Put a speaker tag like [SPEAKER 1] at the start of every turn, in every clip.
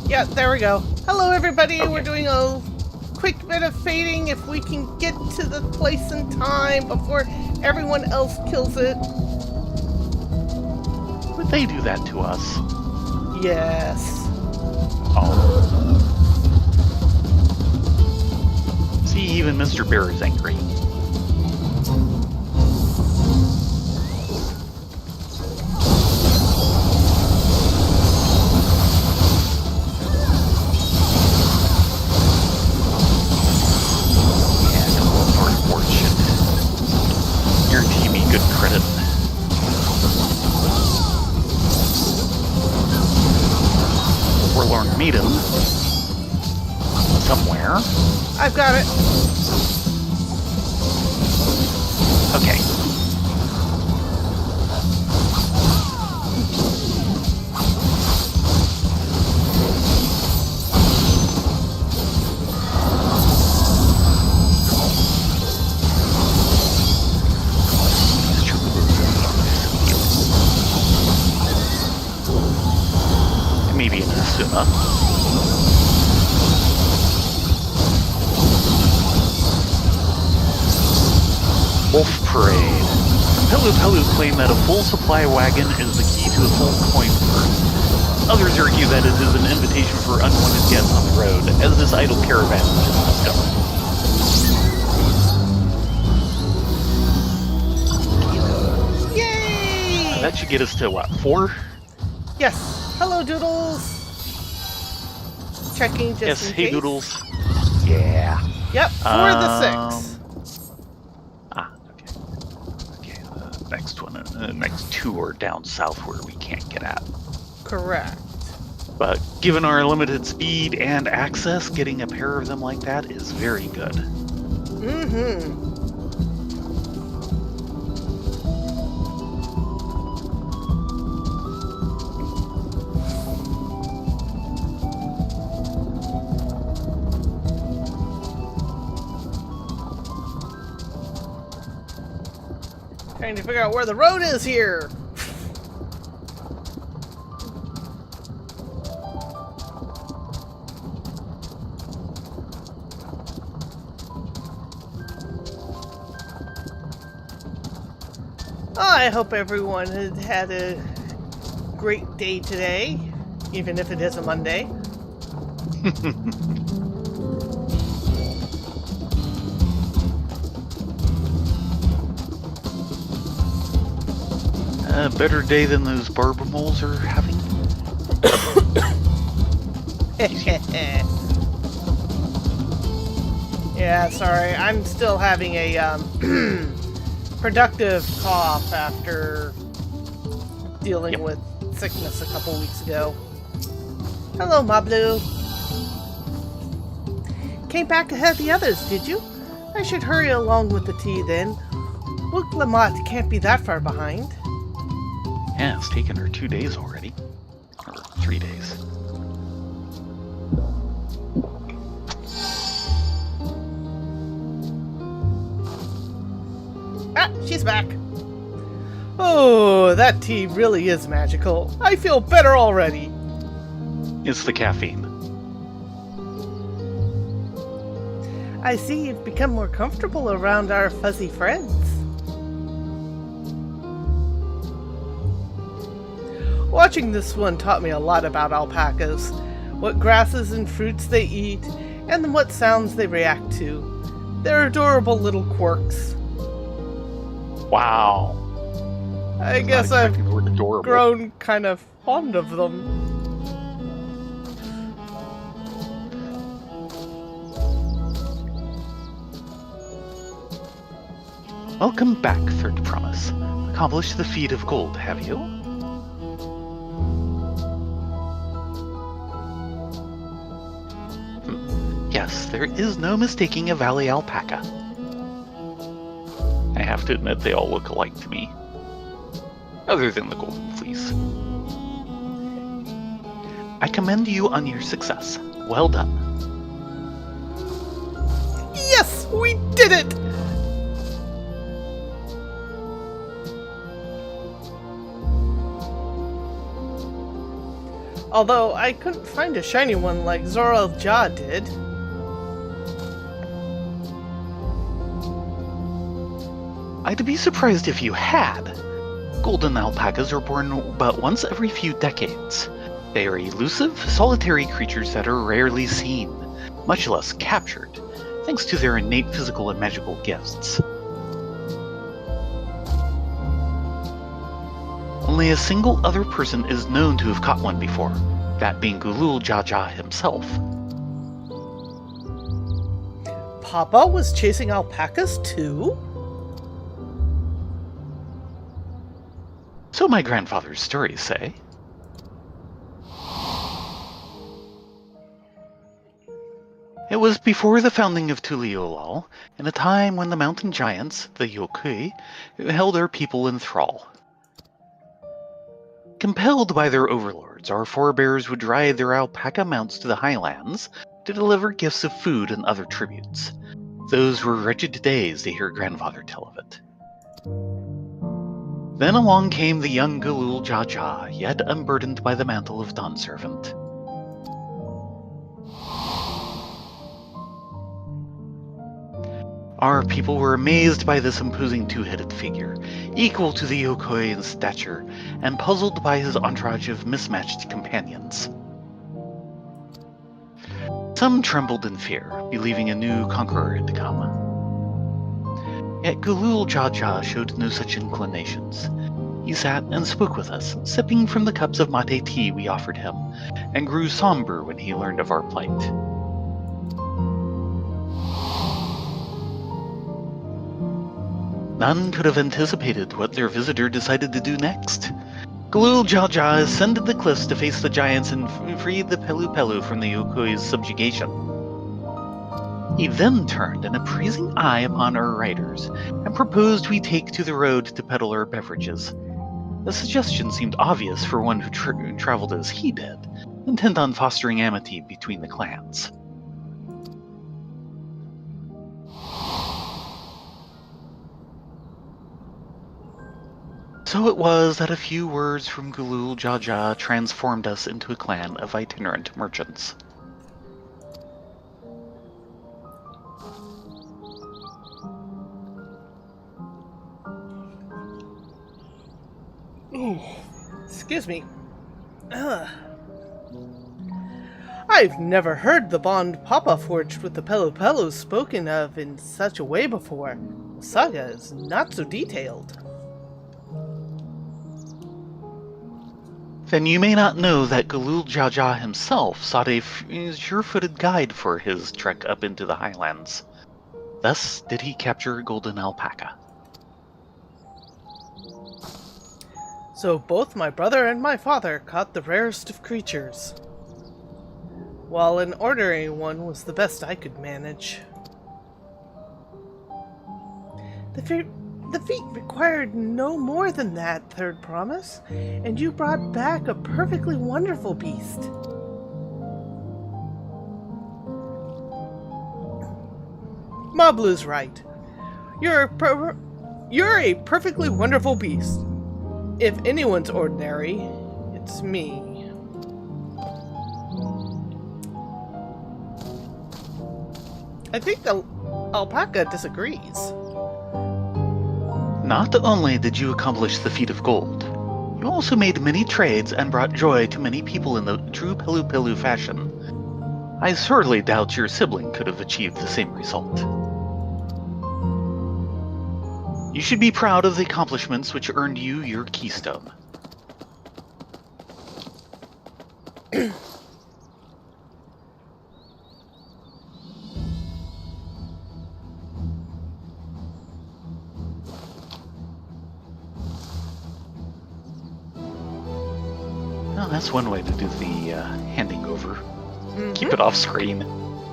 [SPEAKER 1] Yeah, there we go. Hello, everybody.
[SPEAKER 2] Okay.
[SPEAKER 1] We're doing a quick bit of fading if we can get to the place in time before everyone else kills it.
[SPEAKER 2] Would they do that to us?
[SPEAKER 1] Yes.
[SPEAKER 2] Oh. See, even Mr. Bear is angry. Guarantee me good credit. Forlorn Maiden. Somewhere.
[SPEAKER 1] I've got it.
[SPEAKER 2] Okay. Maybe an Asuma. Wolf Parade. Pelu Pelu claim that a full supply wagon is the key to the full coin purse. Others argue that it is an invitation for unwanted guests on the road, as this idle caravan just discovered.
[SPEAKER 1] Yay!
[SPEAKER 2] That should get us to what, 4?
[SPEAKER 1] Yes. Hello, Doodles. Checking just
[SPEAKER 2] Yes,
[SPEAKER 1] in
[SPEAKER 2] hey
[SPEAKER 1] case.
[SPEAKER 2] Doodles. Yeah.
[SPEAKER 1] Yep, 4 of the 6.
[SPEAKER 2] Okay, the next one, next 2 are down south where we can't get at.
[SPEAKER 1] Correct.
[SPEAKER 2] But given our limited speed and access, getting a pair of them like that is very good.
[SPEAKER 1] Mm-hmm. Trying to figure out where the road is here. I hope everyone had a great day today, even if it is a Monday.
[SPEAKER 2] A better day than those barber moles are having.
[SPEAKER 1] Yeah, sorry. I'm still having a productive cough after dealing with sickness a couple weeks ago. Hello, Mablu. Came back ahead of the others, did you? I should hurry along with the tea then. Wuk Lamat can't be that far behind.
[SPEAKER 2] Yeah, it's taken her 2 days already. Or 3 days.
[SPEAKER 1] Ah, she's back. Oh, that tea really is magical. I feel better already.
[SPEAKER 2] It's the caffeine.
[SPEAKER 1] I see you've become more comfortable around our fuzzy friends. Watching this one taught me a lot about alpacas, what grasses and fruits they eat, and what sounds they react to. They're adorable little quirks.
[SPEAKER 2] Wow.
[SPEAKER 1] I guess I've
[SPEAKER 2] The word adorable.
[SPEAKER 1] grown kind of fond of them.
[SPEAKER 2] Welcome back, Third Promise. Accomplished the feat of gold, have you? Yes, there is no mistaking a valley alpaca. I have to admit they all look alike to me. Other than the golden fleece. I commend you on your success. Well done.
[SPEAKER 1] Yes, we did it! Although I couldn't find a shiny one like Zoral Ja did.
[SPEAKER 2] I'd be surprised if you had. Golden alpacas are born but once every few decades. They are elusive, solitary creatures that are rarely seen, much less captured, thanks to their innate physical and magical gifts. Only a single other person is known to have caught one before, that being Gulul Jaja himself.
[SPEAKER 1] Papa was chasing alpacas too?
[SPEAKER 2] So my grandfather's stories say. It was before the founding of Tuliolal, in a time when the mountain giants, the Yokui, held our people in thrall. Compelled by their overlords, our forebears would ride their alpaca mounts to the highlands to deliver gifts of food and other tributes. Those were wretched days to hear grandfather tell of it. Then along came the young Gulul Jaja, yet unburdened by the mantle of Dawn Servant. Our people were amazed by this imposing two-headed figure, equal to the Yokoi in stature, and puzzled by his entourage of mismatched companions. Some trembled in fear, believing a new conqueror had come. Yet Gulul Jaja showed no such inclinations. He sat and spoke with us, sipping from the cups of mate tea we offered him, and grew somber when he learned of our plight. None could have anticipated what their visitor decided to do next. Gulul Jaja ascended the cliffs to face the giants and freed the Pelu Pelu from the Yokoi's subjugation. He then turned an appraising eye upon our riders, and proposed we take to the road to peddle our beverages. The suggestion seemed obvious for one who traveled as he did, intent on fostering amity between the clans. So it was that a few words from Gulul Jaja transformed us into a clan of itinerant merchants.
[SPEAKER 1] Ooh, excuse me. I've never heard the bond Papa forged with the Pelu Pelu spoken of in such a way before. The saga is not so detailed.
[SPEAKER 2] Then you may not know that Gulul Jaja himself sought a sure-footed guide for his trek up into the highlands. Thus did he capture a golden alpaca.
[SPEAKER 1] So both my brother and my father caught the rarest of creatures, while an ordinary one was the best I could manage. The feat required no more than that, Third Promise, and you brought back a perfectly wonderful beast. Mablu's right. You're a perfectly wonderful beast. If anyone's ordinary, it's me. I think the alpaca disagrees.
[SPEAKER 2] Not only did you accomplish the feat of gold, you also made many trades and brought joy to many people in the true Pelu Pelu fashion. I sorely doubt your sibling could have achieved the same result. You should be proud of the accomplishments which earned you your keystone. Well, that's one way to do the handing over. Mm-hmm. Keep it off screen.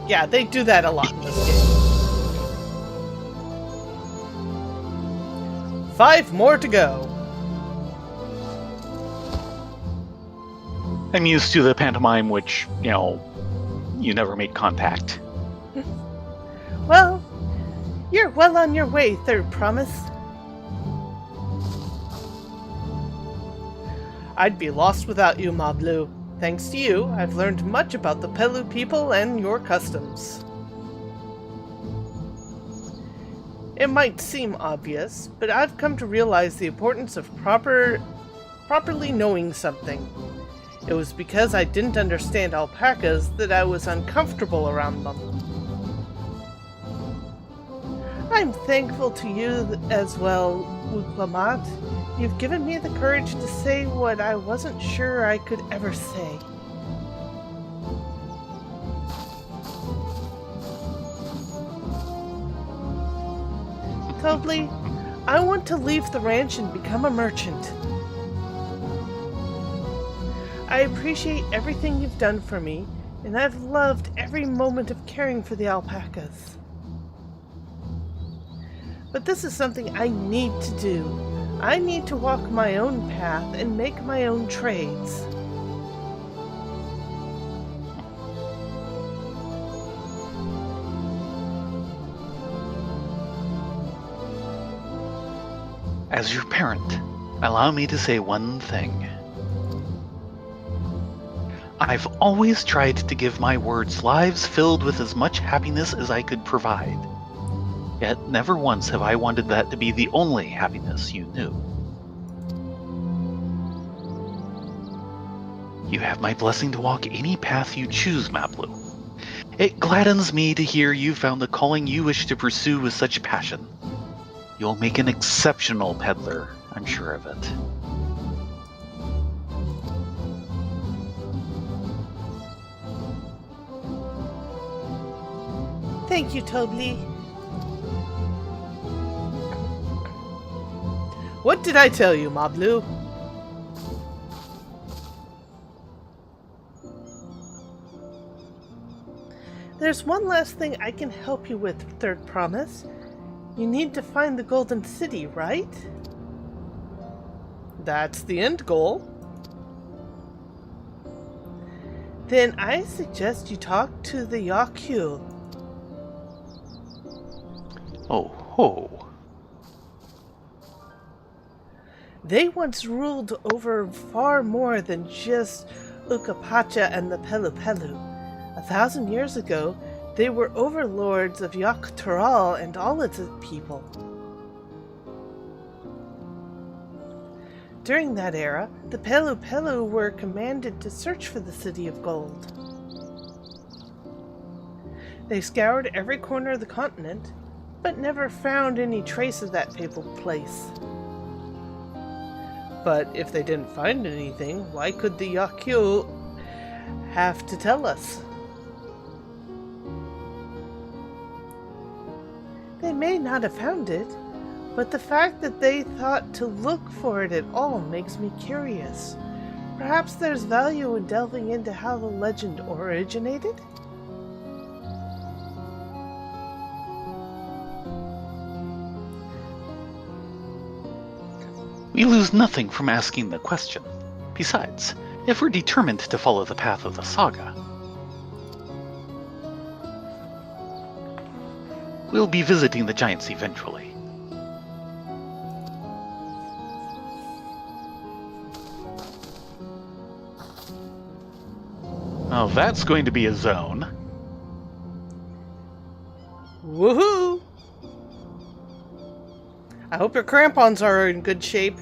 [SPEAKER 1] Yeah, they do that a lot in this game. 5 more to go.
[SPEAKER 2] I'm used to the pantomime which, you never make contact.
[SPEAKER 1] Well, you're well on your way, Third Promise. I'd be lost without you, Mablu. Thanks to you, I've learned much about the Pelu people and your customs. It might seem obvious, but I've come to realize the importance of properly knowing something. It was because I didn't understand alpacas that I was uncomfortable around them. I'm thankful to you as well, Wuk Lamat. You've given me the courage to say what I wasn't sure I could ever say. Tobli, I want to leave the ranch and become a merchant. I appreciate everything you've done for me, and I've loved every moment of caring for the alpacas. But this is something I need to do. I need to walk my own path and make my own trades.
[SPEAKER 2] As your parent, allow me to say one thing. I've always tried to give my words lives filled with as much happiness as I could provide. Yet never once have I wanted that to be the only happiness you knew. You have my blessing to walk any path you choose, Maplu. It gladdens me to hear you found the calling you wish to pursue with such passion. You'll make an exceptional peddler, I'm sure of it.
[SPEAKER 1] Thank you, Tobli. What did I tell you, Mablu? There's one last thing I can help you with, Third Promise. You need to find the Golden City, right? That's the end goal. Then I suggest you talk to the Yakyu.
[SPEAKER 2] Oh ho.
[SPEAKER 1] They once ruled over far more than just Alpaca and the Pelu Pelu. 1,000 years ago, they were overlords of Dawntrail and all its people. During that era, the Pelu Pelu were commanded to search for the City of Gold. They scoured every corner of the continent, but never found any trace of that fabled place. But if they didn't find anything, why could the Yakyu have to tell us? They may not have found it, but the fact that they thought to look for it at all makes me curious. Perhaps there's value in delving into how the legend originated?
[SPEAKER 2] We lose nothing from asking the question. Besides, if we're determined to follow the path of the saga, we'll be visiting the giants eventually. Now that's going to be a zone.
[SPEAKER 1] Woohoo! I hope your crampons are in good shape.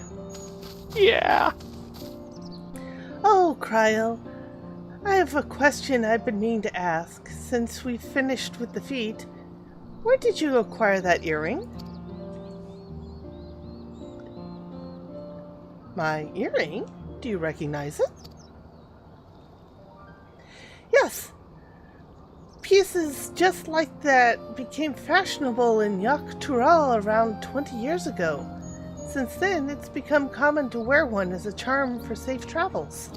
[SPEAKER 2] Yeah.
[SPEAKER 1] Oh, Cryo, I have a question I've been meaning to ask. Since we've finished with the feet, where did you acquire that earring? My earring? Do you recognize it? Yes. Pieces just like that became fashionable in Dawntrail around 20 years ago. Since then, it's become common to wear one as a charm for safe travels.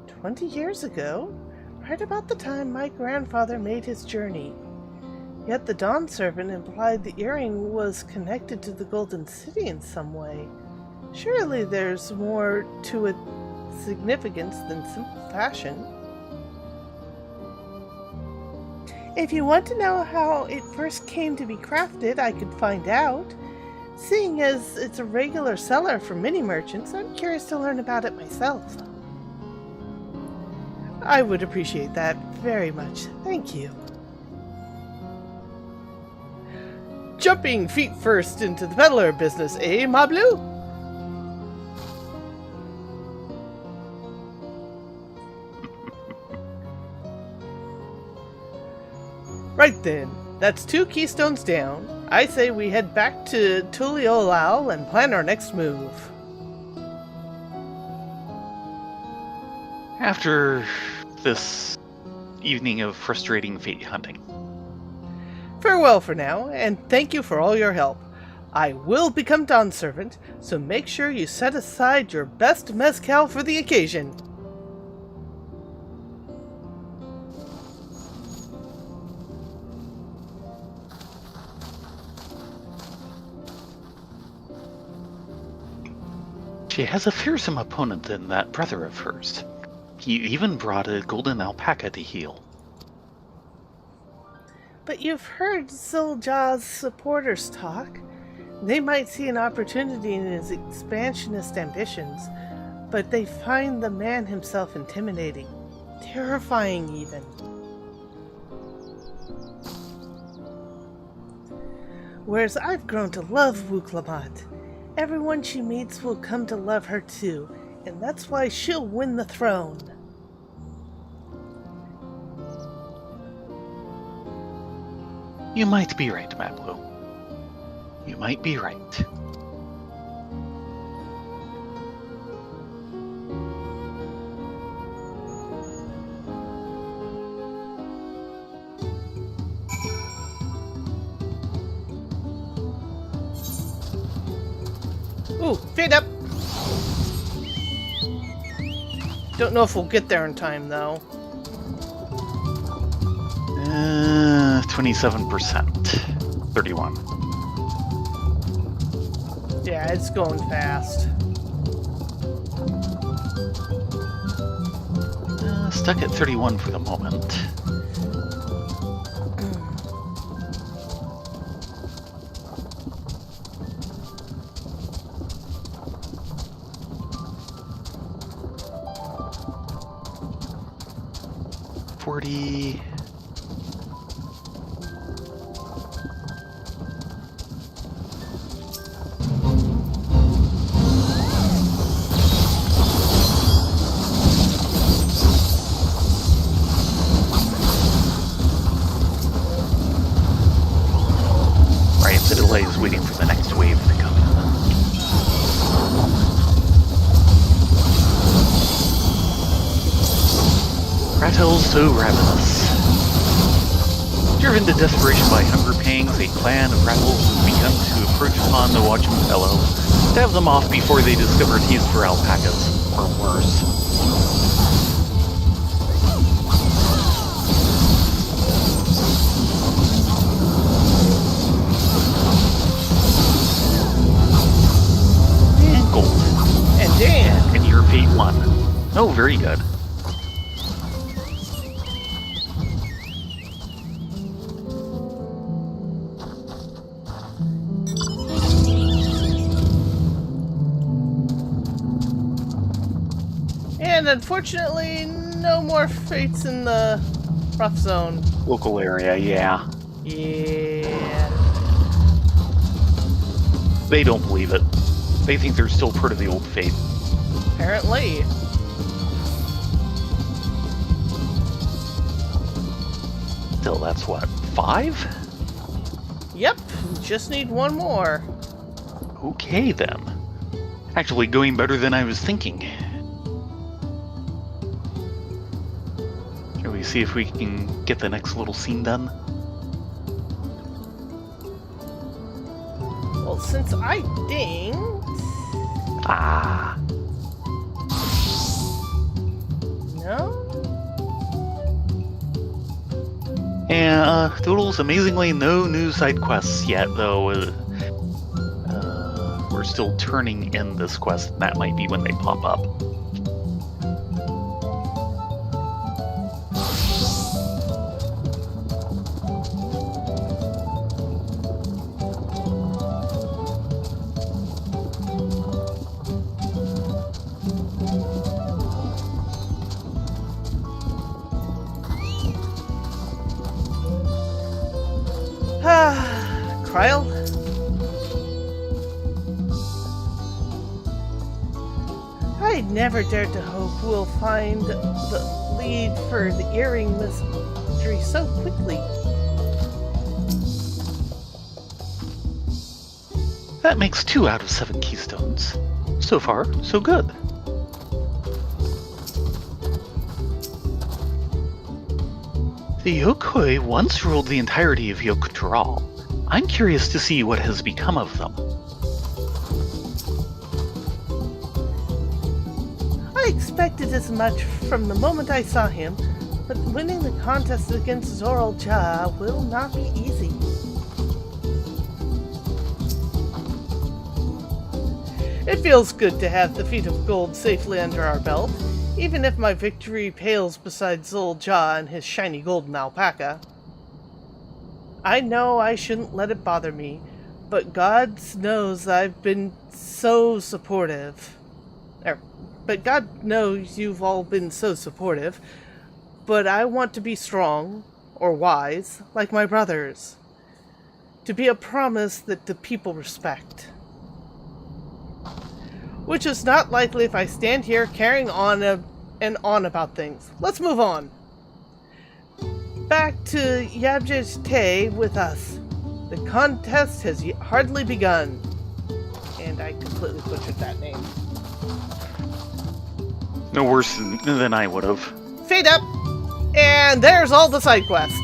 [SPEAKER 1] 20 years ago? Right about the time my grandfather made his journey. Yet the Dawn Servant implied the earring was connected to the Golden City in some way. Surely there's more to its significance than simple fashion. If you want to know how it first came to be crafted, I could find out. Seeing as it's a regular seller for many merchants, I'm curious to learn about it myself. I would appreciate that very much. Thank you. Jumping feet first into the peddler business, eh, Mablu? Right then, that's 2 keystones down. I say we head back to Tuliolal and plan our next move.
[SPEAKER 2] After this evening of frustrating fate hunting.
[SPEAKER 1] Farewell for now, and thank you for all your help. I will become Dawn's servant, so make sure you set aside your best mezcal for the occasion.
[SPEAKER 2] She has a fearsome opponent in that brother of hers. He even brought a golden alpaca to heal.
[SPEAKER 1] But you've heard Ziljaw's supporters talk. They might see an opportunity in his expansionist ambitions, but they find the man himself intimidating, terrifying even. Whereas I've grown to love Wuk Lamat. Everyone she meets will come to love her too, and that's why she'll win the throne.
[SPEAKER 2] You might be right, Mablu. You might be right.
[SPEAKER 1] Ooh, feet up! Don't know if we'll get there in time, though.
[SPEAKER 2] 27%. 31.
[SPEAKER 1] Yeah, it's going fast.
[SPEAKER 2] Stuck at 31 for the moment. The delay is waiting for the next wave to come in. Rattles so ravenous. Driven to desperation by hunger pangs, a clan of rattles has begun to approach upon the watchman fellow, stab them off before they discover a taste for alpacas, or worse. And your fate won. Oh, very good.
[SPEAKER 1] And unfortunately, no more fates in the rough zone.
[SPEAKER 2] Local area, yeah.
[SPEAKER 1] Yeah.
[SPEAKER 2] They don't believe it. They think they're still part of the old fate.
[SPEAKER 1] Apparently.
[SPEAKER 2] Still, that's what, 5?
[SPEAKER 1] Yep, just need one more.
[SPEAKER 2] Okay, then. Actually, going better than I was thinking. Shall we see if we can get the next little scene done?
[SPEAKER 1] Well, since I dinged...
[SPEAKER 2] Ah.
[SPEAKER 1] No?
[SPEAKER 2] Yeah, totals amazingly no new side quests yet, though. We're still turning in this quest, and that might be when they pop up.
[SPEAKER 1] Dawntrail. I never dared to hope we'll find the lead for the earring mystery so quickly.
[SPEAKER 2] That makes 2 out of 7 keystones. So far, so good. The Yokoi once ruled the entirety of Yokotral. I'm curious to see what has become of them.
[SPEAKER 1] I expected as much from the moment I saw him, but winning the contest against Zoral Ja will not be easy. It feels good to have the feet of gold safely under our belt, even if my victory pales beside Zoral Ja and his shiny golden alpaca. I know I shouldn't let it bother me, but God knows I've been so supportive. But God knows you've all been so supportive, but I want to be strong, or wise, like my brothers. To be a promise that the people respect. Which is not likely if I stand here carrying on and on about things. Let's move on. Back to Yabjete with us. The contest has hardly begun. And I completely butchered that name.
[SPEAKER 2] No worse than I would have.
[SPEAKER 1] Fade up! And there's all the side quests.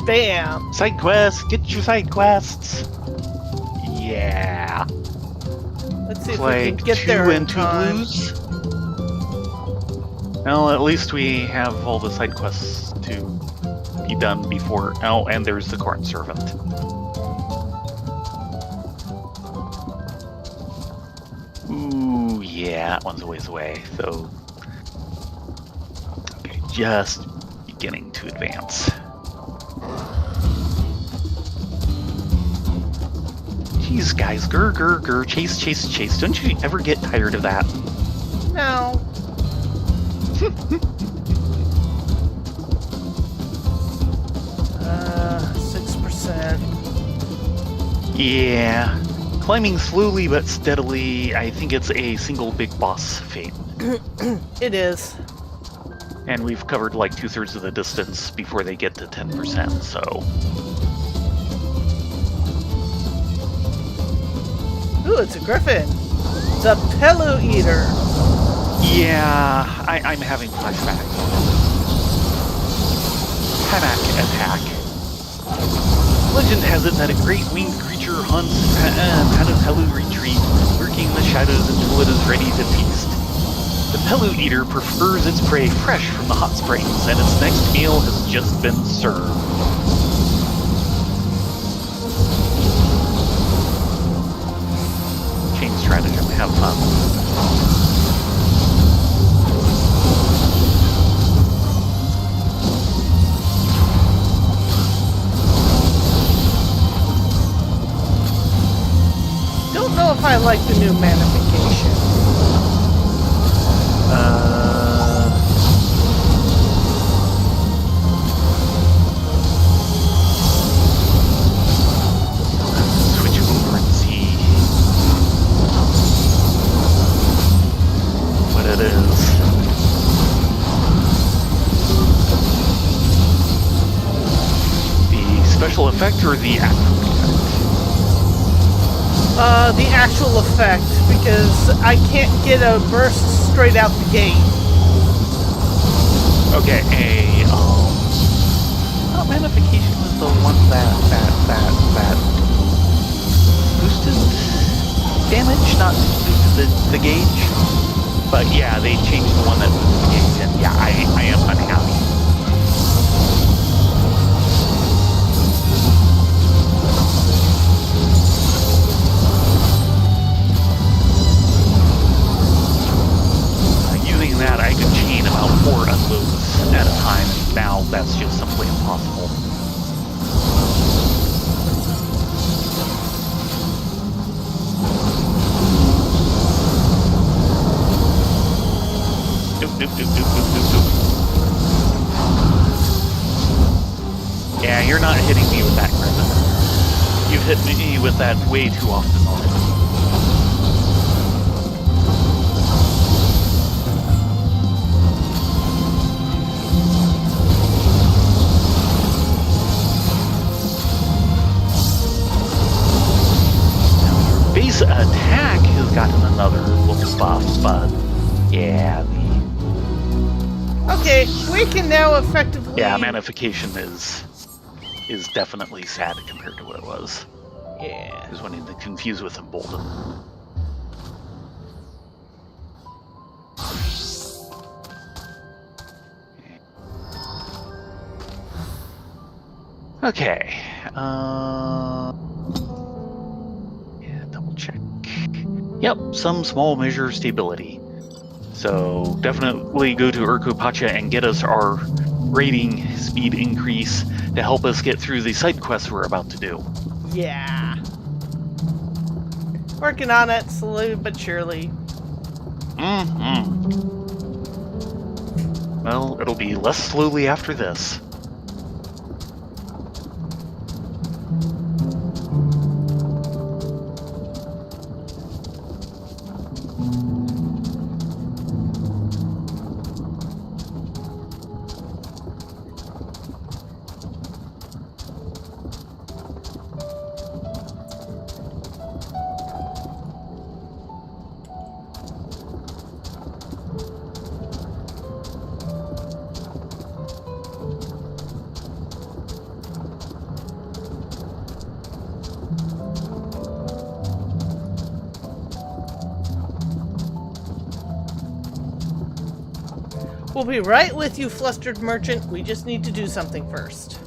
[SPEAKER 1] Bam!
[SPEAKER 2] Side quests, get your side quests. Yeah.
[SPEAKER 1] Let's see if
[SPEAKER 2] Like
[SPEAKER 1] we can get
[SPEAKER 2] 2
[SPEAKER 1] there in
[SPEAKER 2] and 2
[SPEAKER 1] time.
[SPEAKER 2] blues. Well, at least we have all the side quests to be done before. Oh, and there's the corn servant. Ooh, yeah, that one's a ways away, so... Okay, just beginning to advance. Jeez, guys, grr, chase, chase, chase. Don't you ever get tired of that?
[SPEAKER 1] No. 6%.
[SPEAKER 2] Yeah. Climbing slowly but steadily, I think it's a single big boss fate.
[SPEAKER 1] It is.
[SPEAKER 2] And we've covered like 2/3 of the distance before they get to 10%, so...
[SPEAKER 1] Ooh, it's a griffin. The Pillow Eater.
[SPEAKER 2] Yeah, I'm having flashbacks. Hamak attack. Legend has it that a great winged creature hunts Panopelu retreat, lurking in the shadows until it is ready to feast. The Pelu Eater prefers its prey fresh from the hot springs, and its next meal has just been served. Change stratagem, have fun.
[SPEAKER 1] Don't know if I like the new manification.
[SPEAKER 2] Switch over and see what it is. The special effect or the actual effect?
[SPEAKER 1] The actual effect, because I can't get a burst straight out the gate.
[SPEAKER 2] Okay, magnification was the one that boosted damage, not boosted the gauge. But yeah, they changed the one that boosted the gauge, and yeah, I am unhappy. Using that, I could chain about 4 unloads at a time, and now that's just simply impossible. Yeah, you're not hitting me with that, Griffin. You've hit me with that way too often already. Base attack has gotten another little buff, but yeah,
[SPEAKER 1] Okay, we can now effectively...
[SPEAKER 2] yeah, manification is definitely sad compared to what it was.
[SPEAKER 1] Yeah.
[SPEAKER 2] I was wanting to confuse with embolden. Okay. Yeah, double check. Yep, some small measure of stability. So definitely go to Alpaca and get us our raiding speed increase to help us get through the side quests we're about to do.
[SPEAKER 1] Yeah. Working on it slowly but surely.
[SPEAKER 2] Well, it'll be less slowly after this.
[SPEAKER 1] We'll be right with you, flustered merchant. We just need to do something first.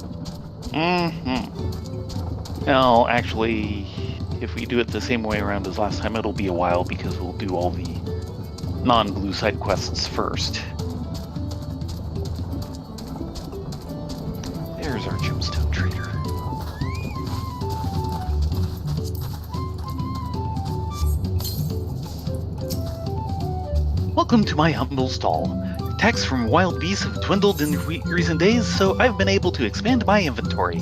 [SPEAKER 2] Well, actually, if we do it the same way around as last time, it'll be a while because we'll do all the non-blue side quests first. There's our gemstone trader. Welcome to my humble stall. Attacks from wild beasts have dwindled in recent days, so I've been able to expand my inventory.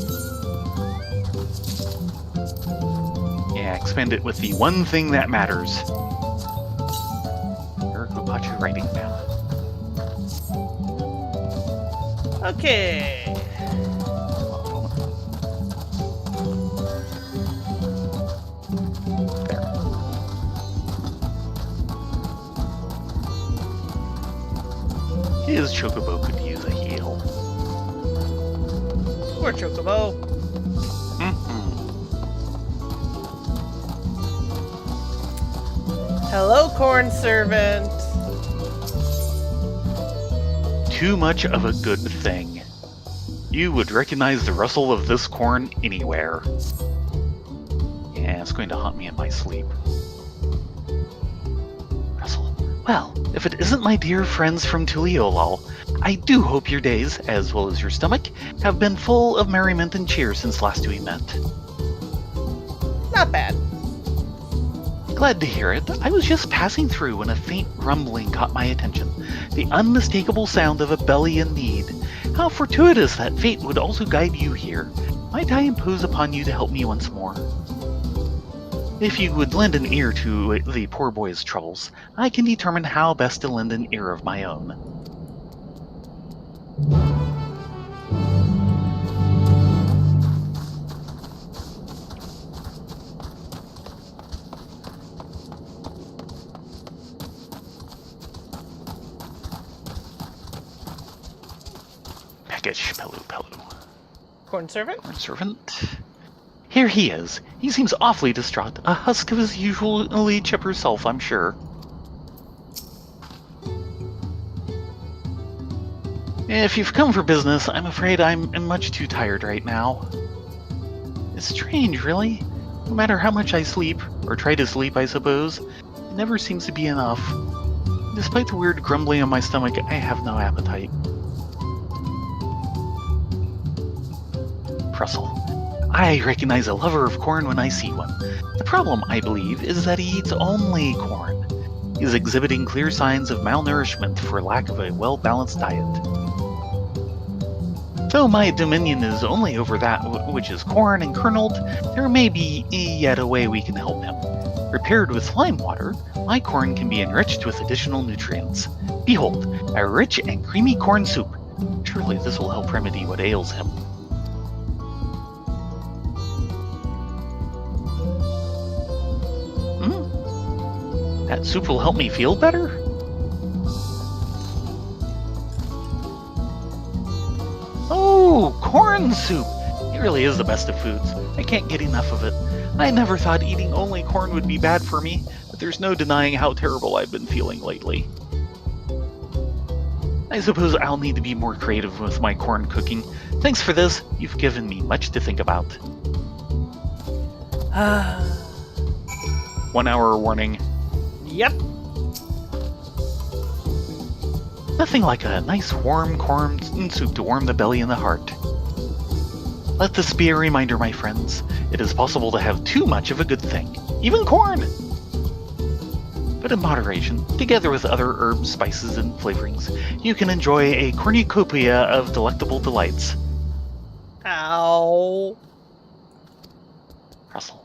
[SPEAKER 2] Yeah, expand it with the one thing that matters. Alpaca writing now.
[SPEAKER 1] Okay.
[SPEAKER 2] His chocobo could use a heal.
[SPEAKER 1] Poor chocobo. Hello, corn servant.
[SPEAKER 2] Too much of a good thing. You would recognize the rustle of this corn anywhere. Yeah, it's going to haunt me in my sleep. Rustle. Well, if it isn't my dear friends from Tuliolol, I do hope your days, as well as your stomach, have been full of merriment and cheer since last we met.
[SPEAKER 1] Not bad.
[SPEAKER 2] Glad to hear it. I was just passing through when a faint rumbling caught my attention. The unmistakable sound of a belly in need. How fortuitous that fate would also guide you here. Might I impose upon you to help me once more? If you would lend an ear to the poor boy's troubles, I can determine how best to lend an ear of my own. Peckish Pelu.
[SPEAKER 1] Corn servant?
[SPEAKER 2] Corn servant. Here he is. He seems awfully distraught. A husk of his usually chipper self, I'm sure. If you've come for business, I'm afraid I'm much too tired right now. It's strange, really. No matter how much I sleep, or try to sleep, I suppose, it never seems to be enough. Despite the weird grumbling in my stomach, I have no appetite. Russell. I recognize a lover of corn when I see one. The problem, I believe, is that he eats only corn. He is exhibiting clear signs of malnourishment for lack of a well-balanced diet. Though my dominion is only over that which is corn and kerneled, there may be yet a way we can help him. Prepared with lime water, my corn can be enriched with additional nutrients. Behold, a rich and creamy corn soup. Surely this will help remedy what ails him. That soup will help me feel better? Oh, corn soup! It really is the best of foods. I can't get enough of it. I never thought eating only corn would be bad for me, but there's no denying how terrible I've been feeling lately. I suppose I'll need to be more creative with my corn cooking. Thanks for this. You've given me much to think about. 1 hour warning.
[SPEAKER 1] Yep.
[SPEAKER 2] Nothing like a nice warm corn soup to warm the belly and the heart. Let this be a reminder, my friends. It is possible to have too much of a good thing, even corn. But in moderation, together with other herbs, spices, and flavorings, you can enjoy a cornucopia of delectable delights.
[SPEAKER 1] Ow.
[SPEAKER 2] Russell,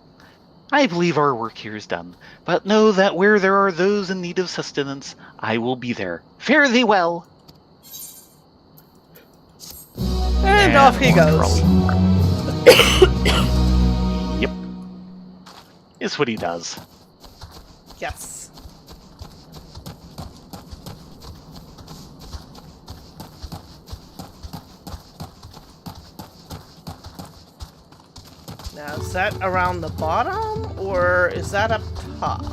[SPEAKER 2] I believe our work here is done, but know that where there are those in need of sustenance, I will be there. Fare thee well!
[SPEAKER 1] And off he goes.
[SPEAKER 2] Yep. It's what he does.
[SPEAKER 1] Yes. Now, is that around the bottom, or is that up top?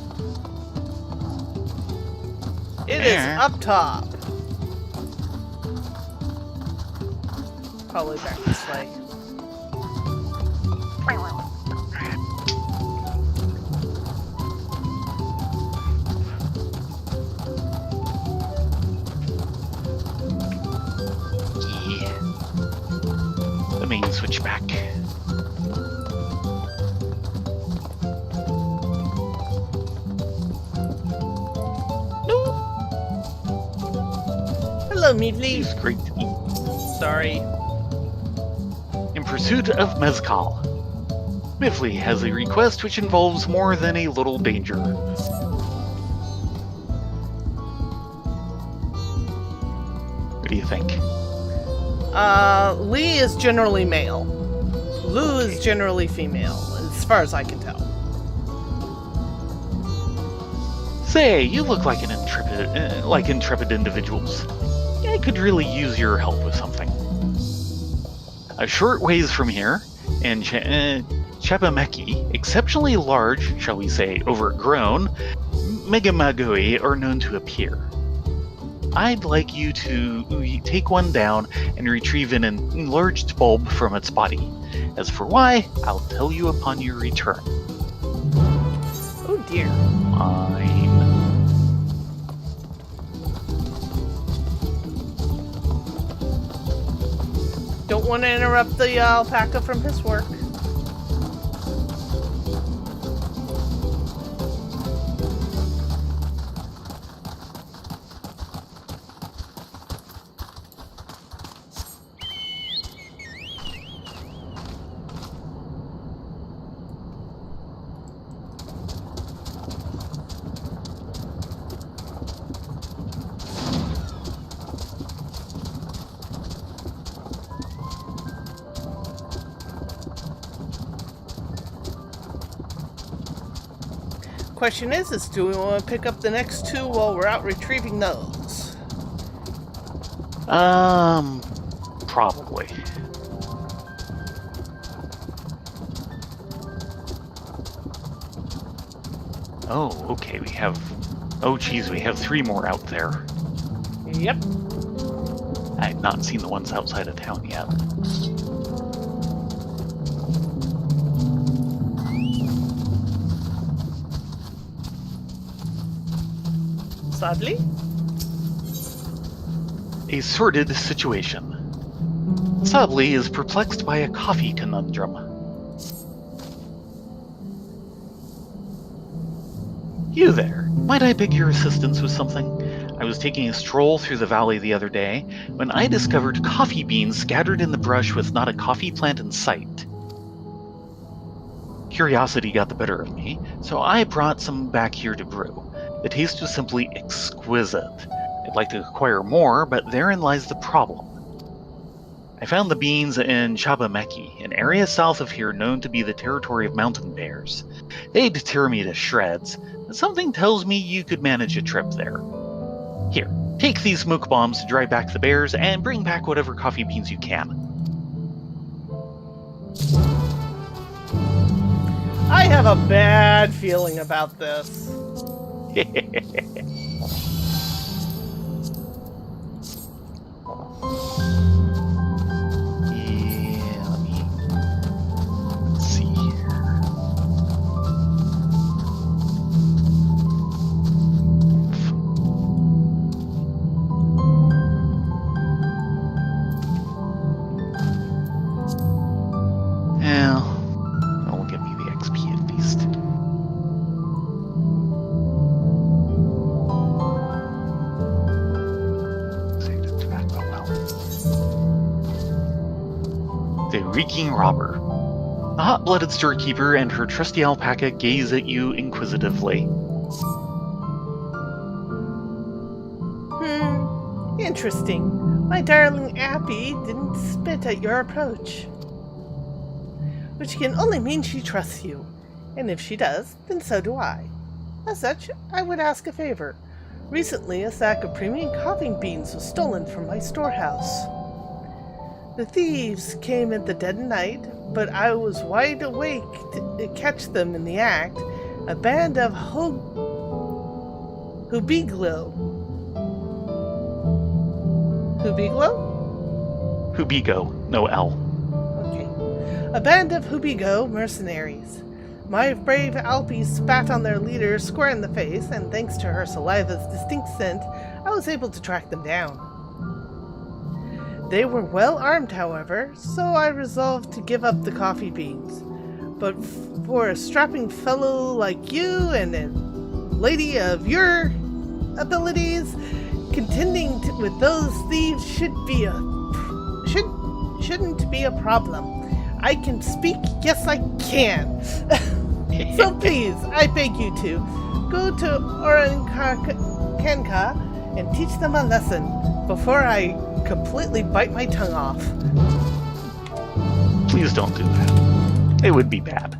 [SPEAKER 1] It is up top. Probably back this way.
[SPEAKER 2] Yeah. The main switchback.
[SPEAKER 1] Hello, Meadley.
[SPEAKER 2] He's great to eat.
[SPEAKER 1] Sorry.
[SPEAKER 2] In pursuit of mezcal. Miffley has a request which involves more than a little danger. What do you think?
[SPEAKER 1] Lee is generally male. Lou is generally female, as far as I can tell.
[SPEAKER 2] Say, you look like an intrepid individuals. I could really use your help with something. A short ways from here, in Chepameki, exceptionally large, shall we say overgrown, megamagui are known to appear. I'd like you to take one down and retrieve an enlarged bulb from its body. As for why, I'll tell you upon your return.
[SPEAKER 1] Oh dear.
[SPEAKER 2] Fine.
[SPEAKER 1] Don't want to interrupt the alpaca from his work. Question is do we want to pick up the next two while we're out retrieving those?
[SPEAKER 2] Probably. Oh, okay, we have... Oh, geez, we have 3 more out there.
[SPEAKER 1] Yep.
[SPEAKER 2] I've not seen the ones outside of town yet.
[SPEAKER 1] Sadly?
[SPEAKER 2] A sordid situation. Sadly is perplexed by a coffee conundrum. You there. Might I beg your assistance with something? I was taking a stroll through the valley the other day when I discovered coffee beans scattered in the brush with not a coffee plant in sight. Curiosity got the better of me, so I brought some back here to brew. The taste was simply exquisite. I'd like to acquire more, but therein lies the problem. I found the beans in Chabameki, an area south of here known to be the territory of mountain bears. They'd tear me to shreds, but something tells me you could manage a trip there. Here, take these smoke bombs to drive back the bears, and bring back whatever coffee beans you can.
[SPEAKER 1] I have a bad feeling about this.
[SPEAKER 2] Reeking robber. The hot-blooded storekeeper and her trusty alpaca gaze at you inquisitively.
[SPEAKER 1] Interesting. My darling Appy didn't spit at your approach. Which can only mean she trusts you. And if she does, then so do I. As such, I would ask a favor. Recently, a sack of premium coffee beans was stolen from my storehouse. The thieves came at the dead of night, but I was wide awake to catch them in the act. A band of Hubiglo?
[SPEAKER 2] Hubigo, no L.
[SPEAKER 1] Okay. A band of Hubigo mercenaries. My brave Alpy spat on their leader square in the face, and thanks to her saliva's distinct scent, I was able to track them down. They were well armed, however, so I resolved to give up the coffee beans. But for a strapping fellow like you and a lady of your abilities, contending with those thieves shouldn't be a problem. I can speak, yes I can. So please, I beg you to go to Orankanka and teach them a lesson before I completely bite my tongue off.
[SPEAKER 2] Please don't do that. It would be bad.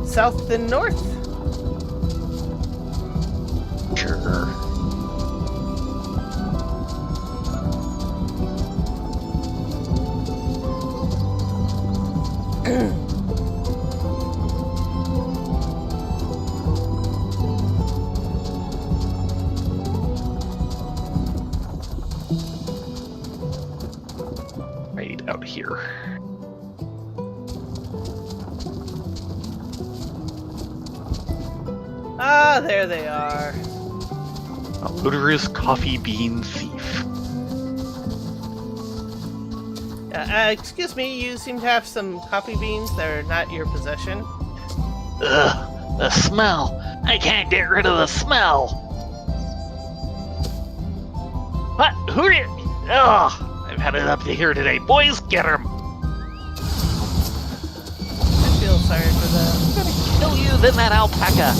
[SPEAKER 1] South and north?
[SPEAKER 2] Sure. Right out here.
[SPEAKER 1] Ah, there they are.
[SPEAKER 2] A odorous coffee bean thief.
[SPEAKER 1] Excuse me, you seem to have some coffee beans that are not your possession.
[SPEAKER 2] Ugh, the smell. I can't get rid of the smell. What? Who did? Ugh, I've had it up to here today. Boys, get him.
[SPEAKER 1] I feel sorry for them.
[SPEAKER 2] I'm gonna kill you, then that alpaca.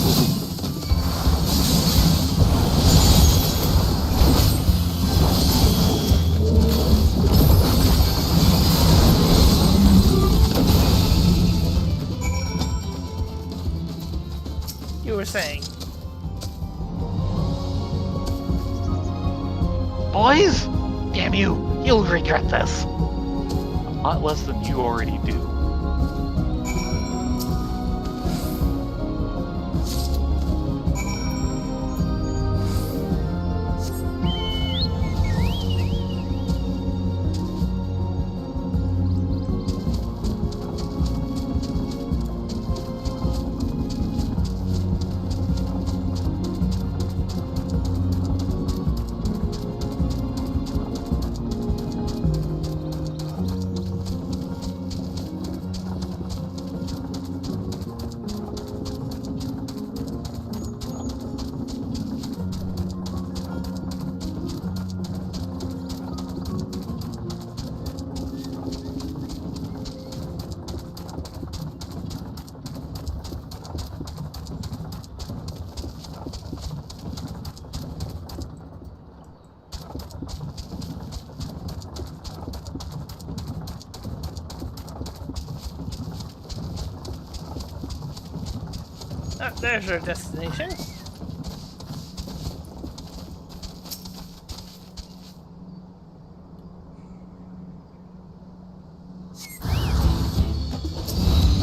[SPEAKER 1] You were saying.
[SPEAKER 2] Boys? Damn you, you'll regret this. A lot less than you already do.
[SPEAKER 1] There's our destination.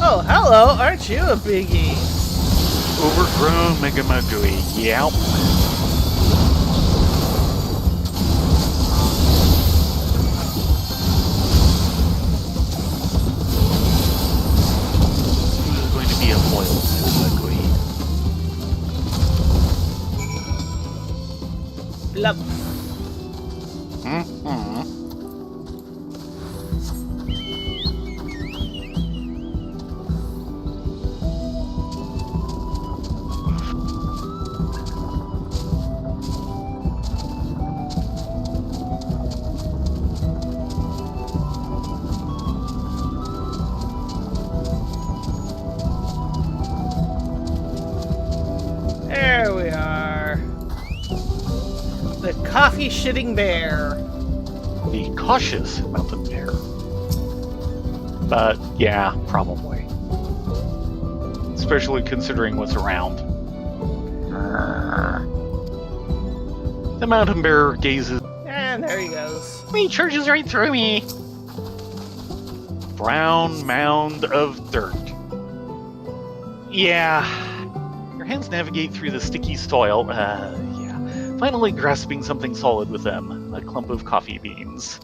[SPEAKER 1] Oh, hello, aren't you a biggie?
[SPEAKER 2] Overgrown Megamugui, yep. Who's going to be a foil Megamugui?
[SPEAKER 1] Blup. There we are. The coffee shitting bear.
[SPEAKER 2] The cautious mountain bear. But yeah, probably. Especially considering what's around. The mountain bear gazes.
[SPEAKER 1] And there he goes.
[SPEAKER 2] He charges right through me. Brown mound of dirt. Yeah. Your hands navigate through the sticky soil. Finally grasping something solid with them. A clump of coffee beans.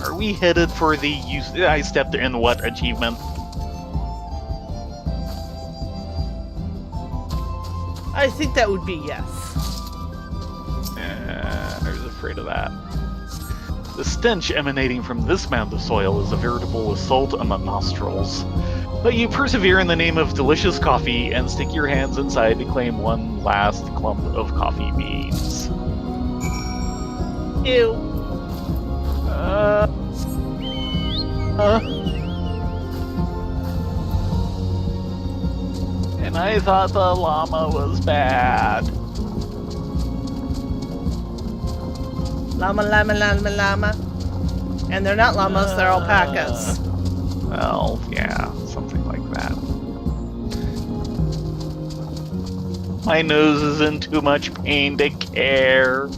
[SPEAKER 2] Are we headed for the I stepped in what achievement?
[SPEAKER 1] I think that would be yes.
[SPEAKER 2] I was afraid of that. The stench emanating from this mound of soil is a veritable assault on the nostrils. But you persevere in the name of delicious coffee and stick your hands inside to claim one last clump of coffee beans.
[SPEAKER 1] Ew.
[SPEAKER 2] And I thought the llama was bad.
[SPEAKER 1] Llama, llama, llama, llama. And they're not llamas, they're alpacas.
[SPEAKER 2] Well, yeah, something like that. My nose is in too much pain to care.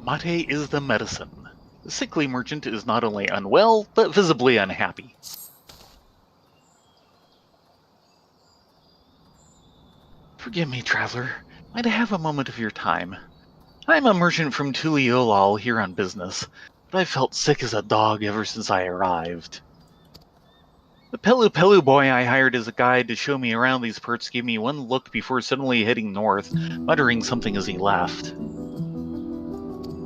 [SPEAKER 2] Mate is the medicine. The sickly merchant is not only unwell, but visibly unhappy. Forgive me, traveler. Might I have a moment of your time? I'm a merchant from Tuliolal here on business, but I've felt sick as a dog ever since I arrived. The Pelu Pelu boy I hired as a guide to show me around these parts gave me one look before suddenly heading north, muttering something as he left.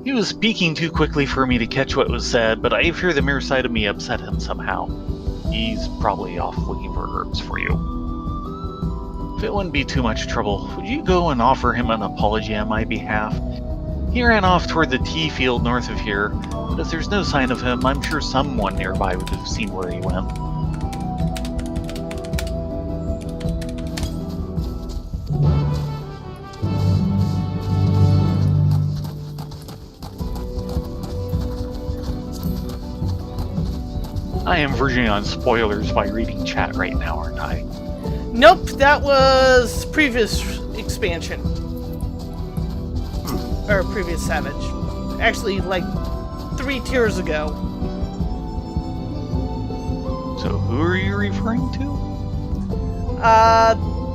[SPEAKER 2] He was speaking too quickly for me to catch what was said, but I fear the mere sight of me upset him somehow. He's probably off looking for herbs for you. If it wouldn't be too much trouble, would you go and offer him an apology on my behalf? He ran off toward the tea field north of here, but if there's no sign of him, I'm sure someone nearby would have seen where he went. I am verging on spoilers by reading chat right now, aren't I?
[SPEAKER 1] Nope, that was previous expansion. Or previous Savage. Actually, like 3 tiers ago.
[SPEAKER 2] So who are you referring to?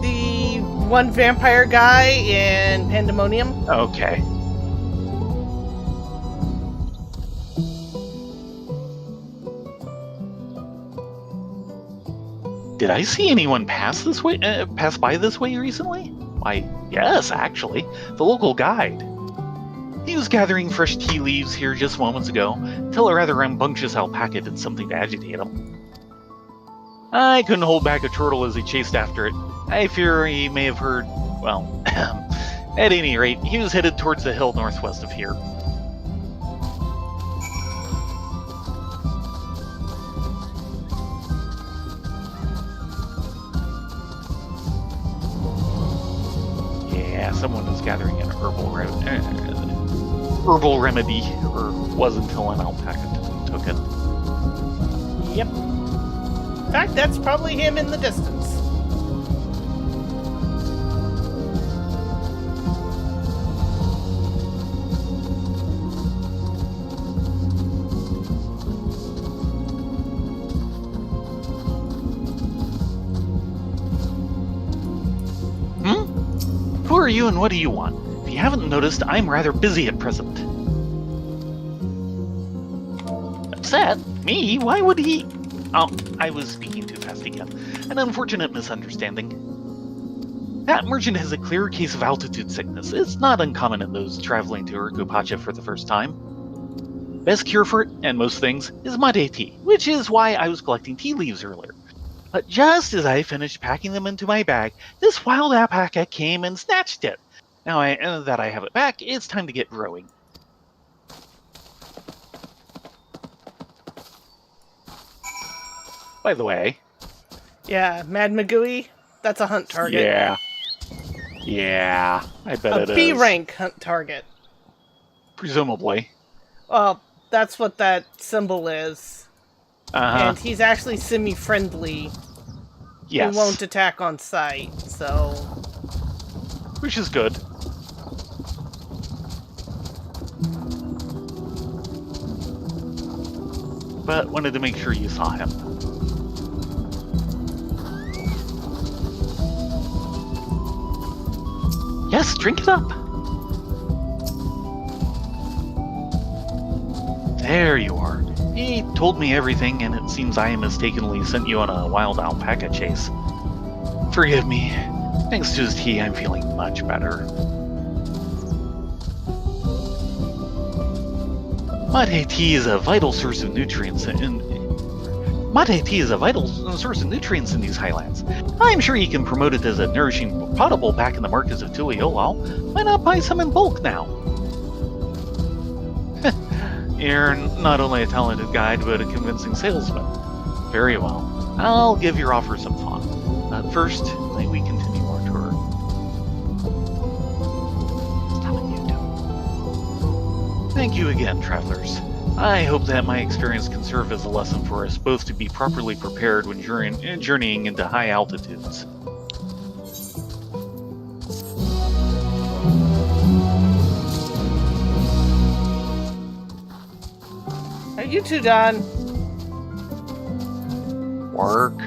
[SPEAKER 1] The one vampire guy in Pandemonium.
[SPEAKER 2] Okay. Did I see anyone pass by this way recently? Why, yes, actually. The local guide. He was gathering fresh tea leaves here just moments ago, until a rather rambunctious alpaca did something to agitate him. I couldn't hold back a turtle as he chased after it. I fear he may have heard, well, at any rate, he was headed towards the hill northwest of here. Yeah, someone was gathering an herbal remedy, or was until an alpaca took it.
[SPEAKER 1] Yep. In fact, that's probably him in the distance.
[SPEAKER 2] Who are you and what do you want? If you haven't noticed, I'm rather busy at present. Upset? Me? Why would he? Oh, I was speaking too fast again. An unfortunate misunderstanding. That merchant has a clear case of altitude sickness. It's not uncommon in those traveling to Alpaca for the first time. Best cure for it, and most things, is mate tea, which is why I was collecting tea leaves earlier. But just as I finished packing them into my bag, this wild alpaca came and snatched it. Now that I have it back, it's time to get growing. By the way...
[SPEAKER 1] Yeah, Mad Magooey, that's a hunt target.
[SPEAKER 2] Yeah, I bet it is.
[SPEAKER 1] A B-rank hunt target.
[SPEAKER 2] Presumably.
[SPEAKER 1] Well, that's what that symbol is.
[SPEAKER 2] Uh-huh.
[SPEAKER 1] And he's actually semi-friendly.
[SPEAKER 2] Yes.
[SPEAKER 1] He won't attack on sight, so...
[SPEAKER 2] Which is good. But wanted to make sure you saw him. Yes, drink it up. There you are. He told me everything, and it seems I mistakenly sent you on a wild alpaca chase. Forgive me. Thanks to his tea, I'm feeling much better. Mate tea is a vital source of nutrients in these highlands. I'm sure you can promote it as a nourishing potable back in the markets of Tuliolal. Why not buy some in bulk now? You're not only a talented guide, but a convincing salesman. Very well. I'll give your offer some thought. But first, may we continue our tour. Telling you to. Thank you again, travelers. I hope that my experience can serve as a lesson for us both to be properly prepared when journeying into high altitudes.
[SPEAKER 1] Are you two done?
[SPEAKER 2] Work.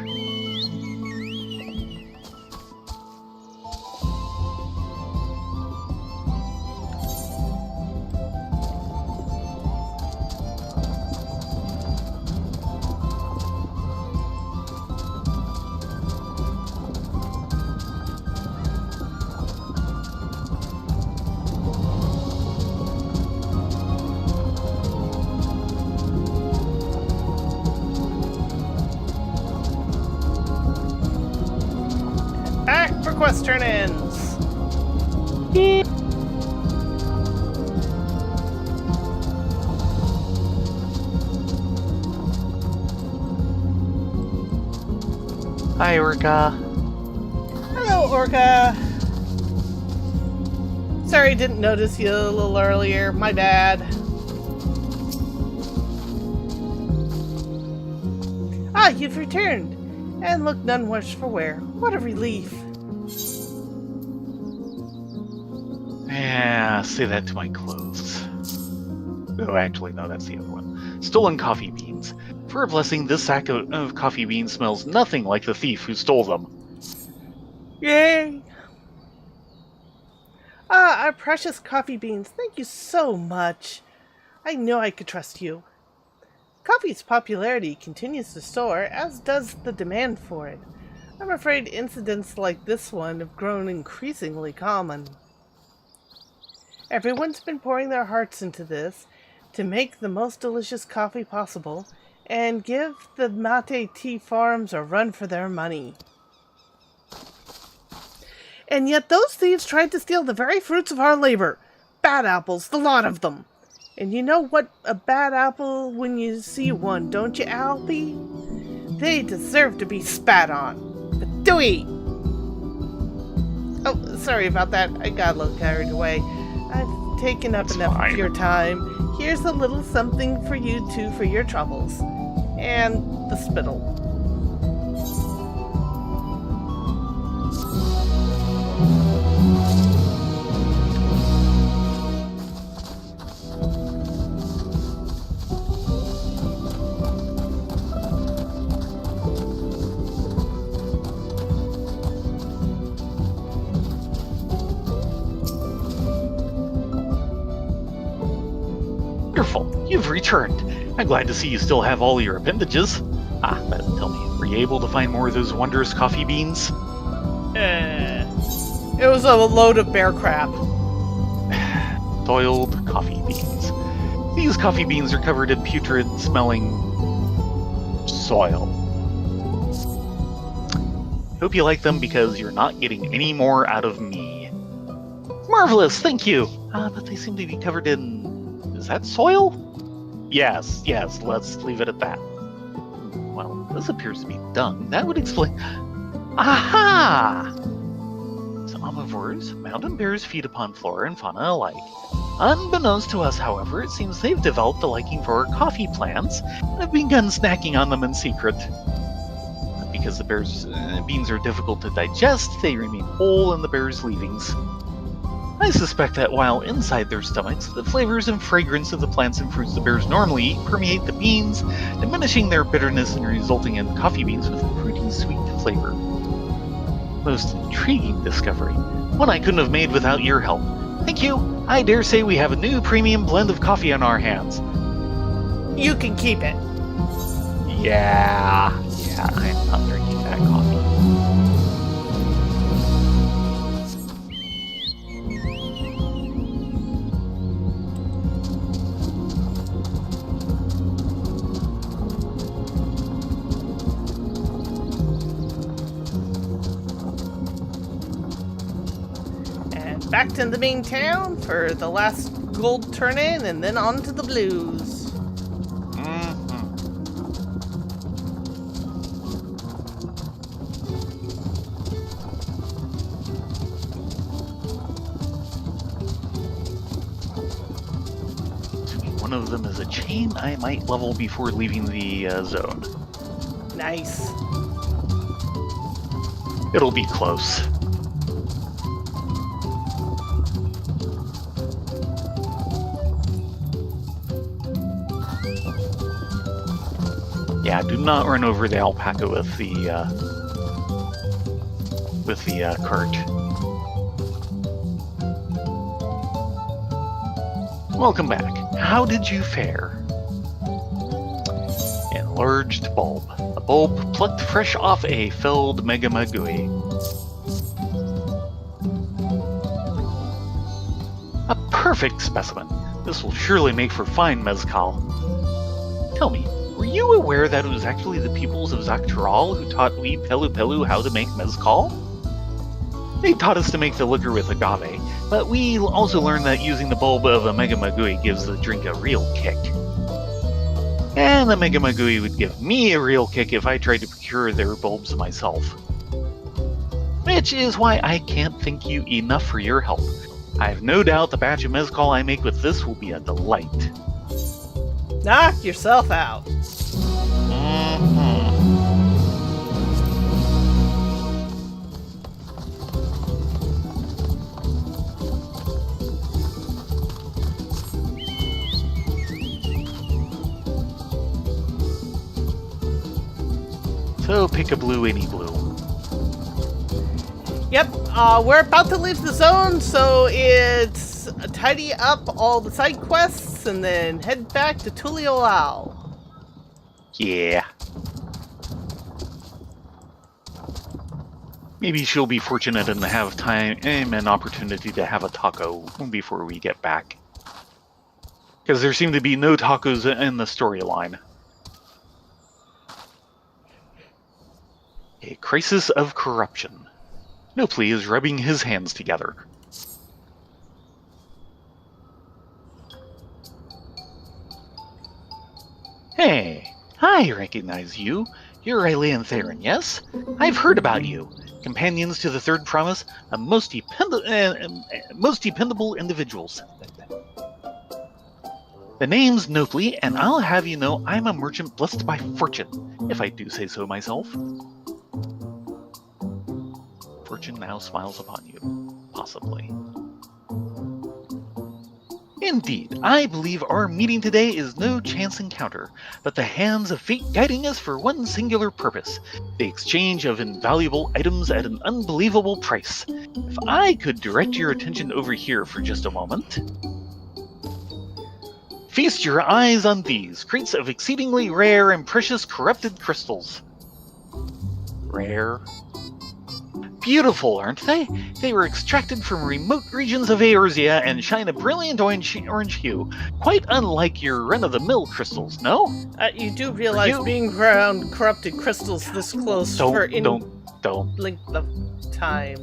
[SPEAKER 1] Back for quest turn-ins!
[SPEAKER 2] Hi, Orca.
[SPEAKER 1] Hello, Orca! Sorry, didn't notice you a little earlier. My bad. Ah, you've returned! And look none worse for wear. What a relief.
[SPEAKER 2] Yeah, say that to my clothes. Oh, actually, no, that's the other one. Stolen coffee beans. For a blessing, this sack of coffee beans smells nothing like the thief who stole them.
[SPEAKER 1] Yay! Ah, our precious coffee beans. Thank you so much. I knew I could trust you. Coffee's popularity continues to soar, as does the demand for it. I'm afraid incidents like this one have grown increasingly common. Everyone's been pouring their hearts into this to make the most delicious coffee possible, and give the Mate Tea Farms a run for their money. And yet those thieves tried to steal the very fruits of our labor. Bad apples, the lot of them. And you know what a bad apple when you see one, don't you, Alpy? They deserve to be spat on. But Dewey! Oh, sorry about that. I got a little carried away. I've taken up enough of your time. Here's a little something for you two for your troubles. And the spittle.
[SPEAKER 2] Wonderful, you've returned. I'm glad to see you still have all your appendages. But tell me, were you able to find more of those wondrous coffee beans?
[SPEAKER 1] It was a load of bear crap.
[SPEAKER 2] Soiled coffee beans. These coffee beans are covered in putrid-smelling soil. Hope you like them because you're not getting any more out of me. Marvelous, thank you! But they seem to be covered in... Is that soil? Yes, let's leave it at that. Well, this appears to be dung. That would explain... Aha! Some omnivores, mountain bears feed upon flora and fauna alike. Unbeknownst to us, however, it seems they've developed a liking for our coffee plants and have begun snacking on them in secret. Because the bears' beans are difficult to digest, they remain whole in the bears' leavings. I suspect that while inside their stomachs, the flavors and fragrance of the plants and fruits the bears normally eat permeate the beans, diminishing their bitterness and resulting in coffee beans with a fruity, sweet flavor. Most intriguing discovery. One I couldn't have made without your help. Thank you. I dare say we have a new premium blend of coffee on our hands.
[SPEAKER 1] You can keep it.
[SPEAKER 2] Yeah, I'm not drinking that coffee.
[SPEAKER 1] Back to the main town for the last gold turn-in, and then on to the blues.
[SPEAKER 2] One of them is a chain I might level before leaving the zone.
[SPEAKER 1] Nice.
[SPEAKER 2] It'll be close. Yeah, do not run over the alpaca with the cart. Welcome back. How did you fare? Enlarged bulb. A bulb plucked fresh off a felled megamagui. A perfect specimen. This will surely make for fine mezcal. Tell me, were you aware that it was actually the pupils of Dawntrail who taught we Pelu Pelu how to make mezcal? They taught us to make the liquor with agave, but we also learned that using the bulb of a megamagui gives the drink a real kick. And the megamagui would give me a real kick if I tried to procure their bulbs myself. Which is why I can't thank you enough for your help. I have no doubt the batch of mezcal I make with this will be a delight.
[SPEAKER 1] Knock yourself out.
[SPEAKER 2] So pick a blue, any blue.
[SPEAKER 1] Yep, we're about to leave the zone, so it's tidy up all the side quests and then head back to Tuliolao.
[SPEAKER 2] Yeah. Maybe she'll be fortunate and have time and opportunity to have a taco before we get back. Because there seem to be no tacos in the storyline. A crisis of corruption. Nopli is rubbing his hands together. Hey, I recognize you. You're Ailean Theron, yes? I've heard about you. Companions to the Third Promise, most dependable individuals. The name's Nopli, and I'll have you know I'm a merchant blessed by fortune, if I do say so myself. Fortune now smiles upon you, possibly. Indeed, I believe our meeting today is no chance encounter, but the hands of fate guiding us for one singular purpose, the exchange of invaluable items at an unbelievable price. If I could direct your attention over here for just a moment. Feast your eyes on these crates of exceedingly rare and precious corrupted crystals. Rare. Beautiful, aren't they? They were extracted from remote regions of Eorzea and shine a brilliant orange hue, quite unlike your run-of-the-mill crystals, no?
[SPEAKER 1] You do realize being around corrupted crystals this close for any length of time.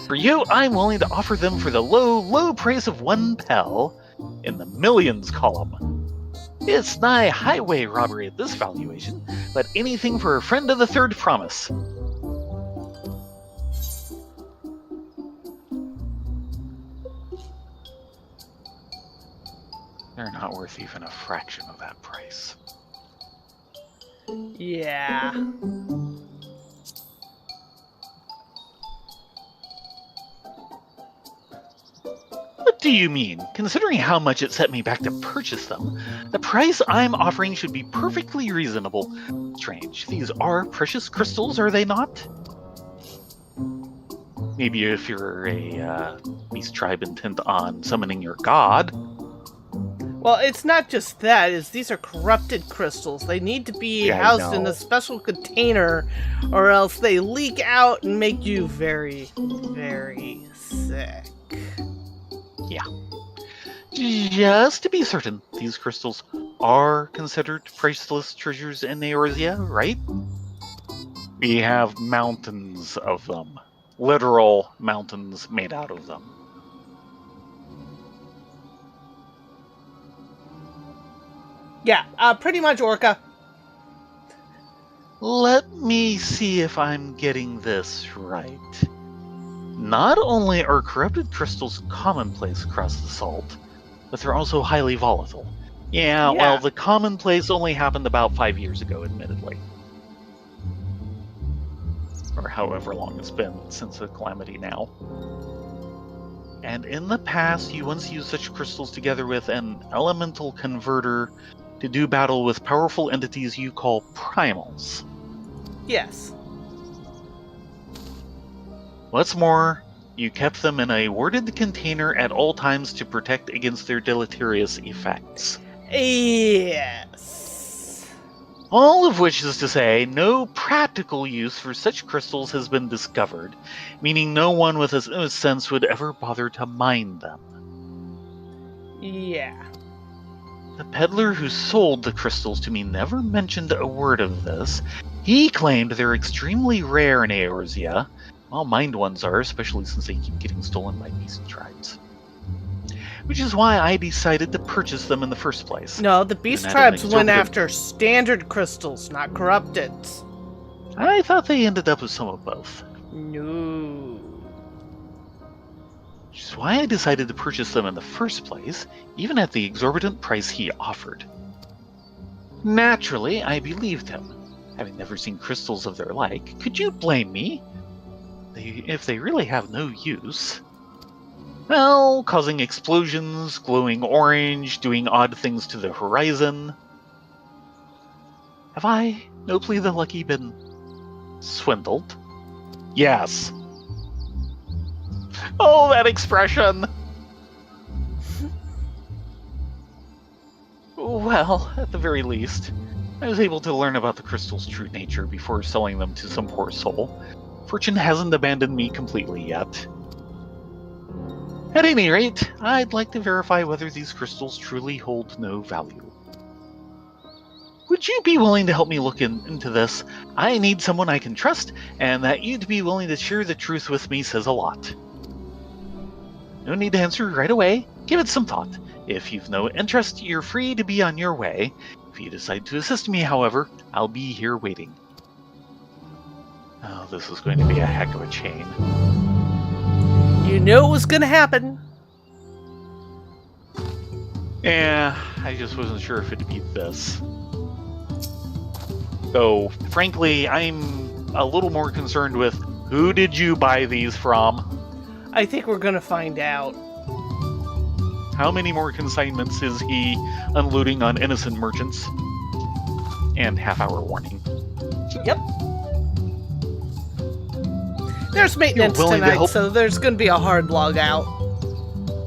[SPEAKER 2] For you, I'm willing to offer them for the low price of 1 pel in the millions column. It's nigh highway robbery at this valuation, but anything for a friend of the Third Promise. They're not worth even a fraction of that price.
[SPEAKER 1] Yeah.
[SPEAKER 2] What do you mean? Considering how much it set me back to purchase them, the price I'm offering should be perfectly reasonable. Strange. These are precious crystals, are they not? Maybe if you're a beast tribe intent on summoning your god.
[SPEAKER 1] Well, it's not just that. These are corrupted crystals. They need to be housed in a special container, or else they leak out and make you very, very sick.
[SPEAKER 2] Yeah. Just to be certain, these crystals are considered priceless treasures in Eorzea, right? We have mountains of them. Literal mountains made out of them.
[SPEAKER 1] Yeah, pretty much, Orca.
[SPEAKER 2] Let me see if I'm getting this right. Not only are corrupted crystals commonplace across the salt, but they're also highly volatile. Yeah, well, the commonplace only happened about 5 years ago, admittedly. Or however long it's been since the calamity now. And in the past, you once used such crystals together with an elemental converter to do battle with powerful entities you call primals.
[SPEAKER 1] Yes.
[SPEAKER 2] What's more, you kept them in a worded container at all times to protect against their deleterious effects.
[SPEAKER 1] Yes.
[SPEAKER 2] All of which is to say, no practical use for such crystals has been discovered, meaning no one with a sense would ever bother to mine them.
[SPEAKER 1] Yeah.
[SPEAKER 2] The peddler who sold the crystals to me never mentioned a word of this. He claimed they're extremely rare in Eorzea. Well, mined ones are, especially since they keep getting stolen by beast tribes. Which is why I decided to purchase them in the first place.
[SPEAKER 1] No, the beast tribes went after standard crystals, not corrupted.
[SPEAKER 2] I thought they ended up with some of both.
[SPEAKER 1] No.
[SPEAKER 2] Which is why I decided to purchase them in the first place, even at the exorbitant price he offered. Naturally, I believed him. Having never seen crystals of their like, could you blame me? If they really have no use. Well, causing explosions, glowing orange, doing odd things to the horizon. Have I, Nopli the Lucky, been swindled? Yes. Oh, that expression! Well, at the very least, I was able to learn about the crystal's true nature before selling them to some poor soul. Fortune hasn't abandoned me completely yet. At any rate, I'd like to verify whether these crystals truly hold no value. Would you be willing to help me look into this? I need someone I can trust, and that you'd be willing to share the truth with me says a lot. No need to answer right away. Give it some thought. If you've no interest, you're free to be on your way. If you decide to assist me, however, I'll be here waiting. Oh, this is going to be a heck of a chain.
[SPEAKER 1] You knew it was going to happen.
[SPEAKER 2] Yeah, I just wasn't sure if it'd be this. Though, frankly, I'm a little more concerned with who did you buy these from?
[SPEAKER 1] I think we're going to find out.
[SPEAKER 2] How many more consignments is he unloading on innocent merchants? And half-hour warning.
[SPEAKER 1] Yep. There's maintenance tonight, so there's going to be a hard log out.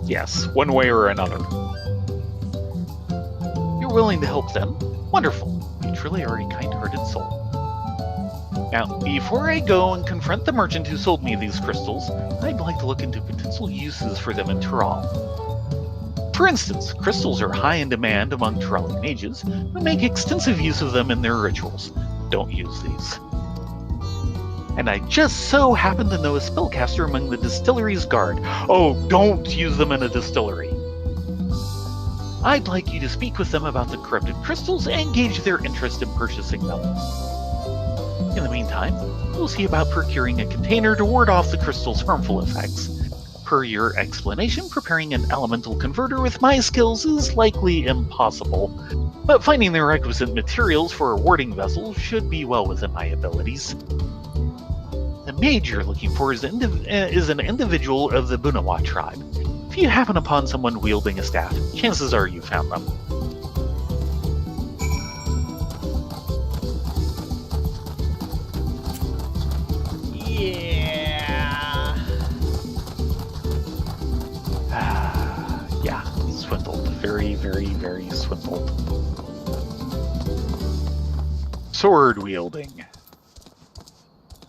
[SPEAKER 2] Yes, one way or another. You're willing to help them? Wonderful. You truly are a kind-hearted soul. Now, before I go and confront the merchant who sold me these crystals, I'd like to look into potential uses for them in Tural. For instance, crystals are high in demand among Turali mages, who make extensive use of them in their rituals. Don't use these. And I just so happen to know a spellcaster among the distillery's guard. Oh, don't use them in a distillery. I'd like you to speak with them about the corrupted crystals and gauge their interest in purchasing them. In the meantime, we'll see about procuring a container to ward off the crystal's harmful effects. Per your explanation, preparing an elemental converter with my skills is likely impossible, but finding the requisite materials for a warding vessel should be well within my abilities. The mage you're looking for is an individual of the Bunawa tribe. If you happen upon someone wielding a staff, chances are you found them. Yeah, swindled. Very, very, very swindled. Sword wielding.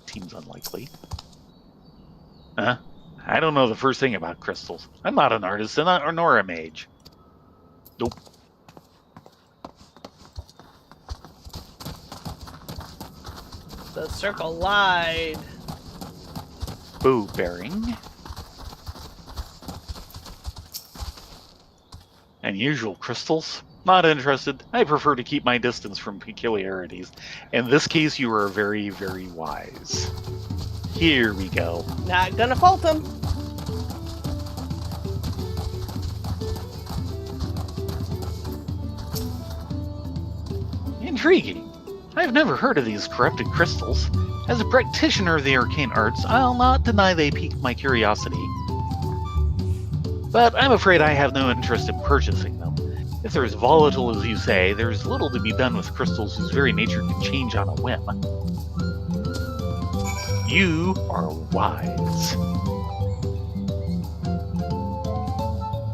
[SPEAKER 2] Seems unlikely. I don't know the first thing about crystals. I'm not an artist nor a mage. Nope.
[SPEAKER 1] The circle lied.
[SPEAKER 2] Bow bearing. Unusual crystals? Not interested. I prefer to keep my distance from peculiarities. In this case, you are very, very wise. Here we go.
[SPEAKER 1] Not gonna fault him.
[SPEAKER 2] Intriguing. I've never heard of these corrupted crystals. As a practitioner of the arcane arts, I'll not deny they pique my curiosity. But I'm afraid I have no interest in purchasing them. If they're as volatile as you say, there's little to be done with crystals whose very nature can change on a whim. You are wise.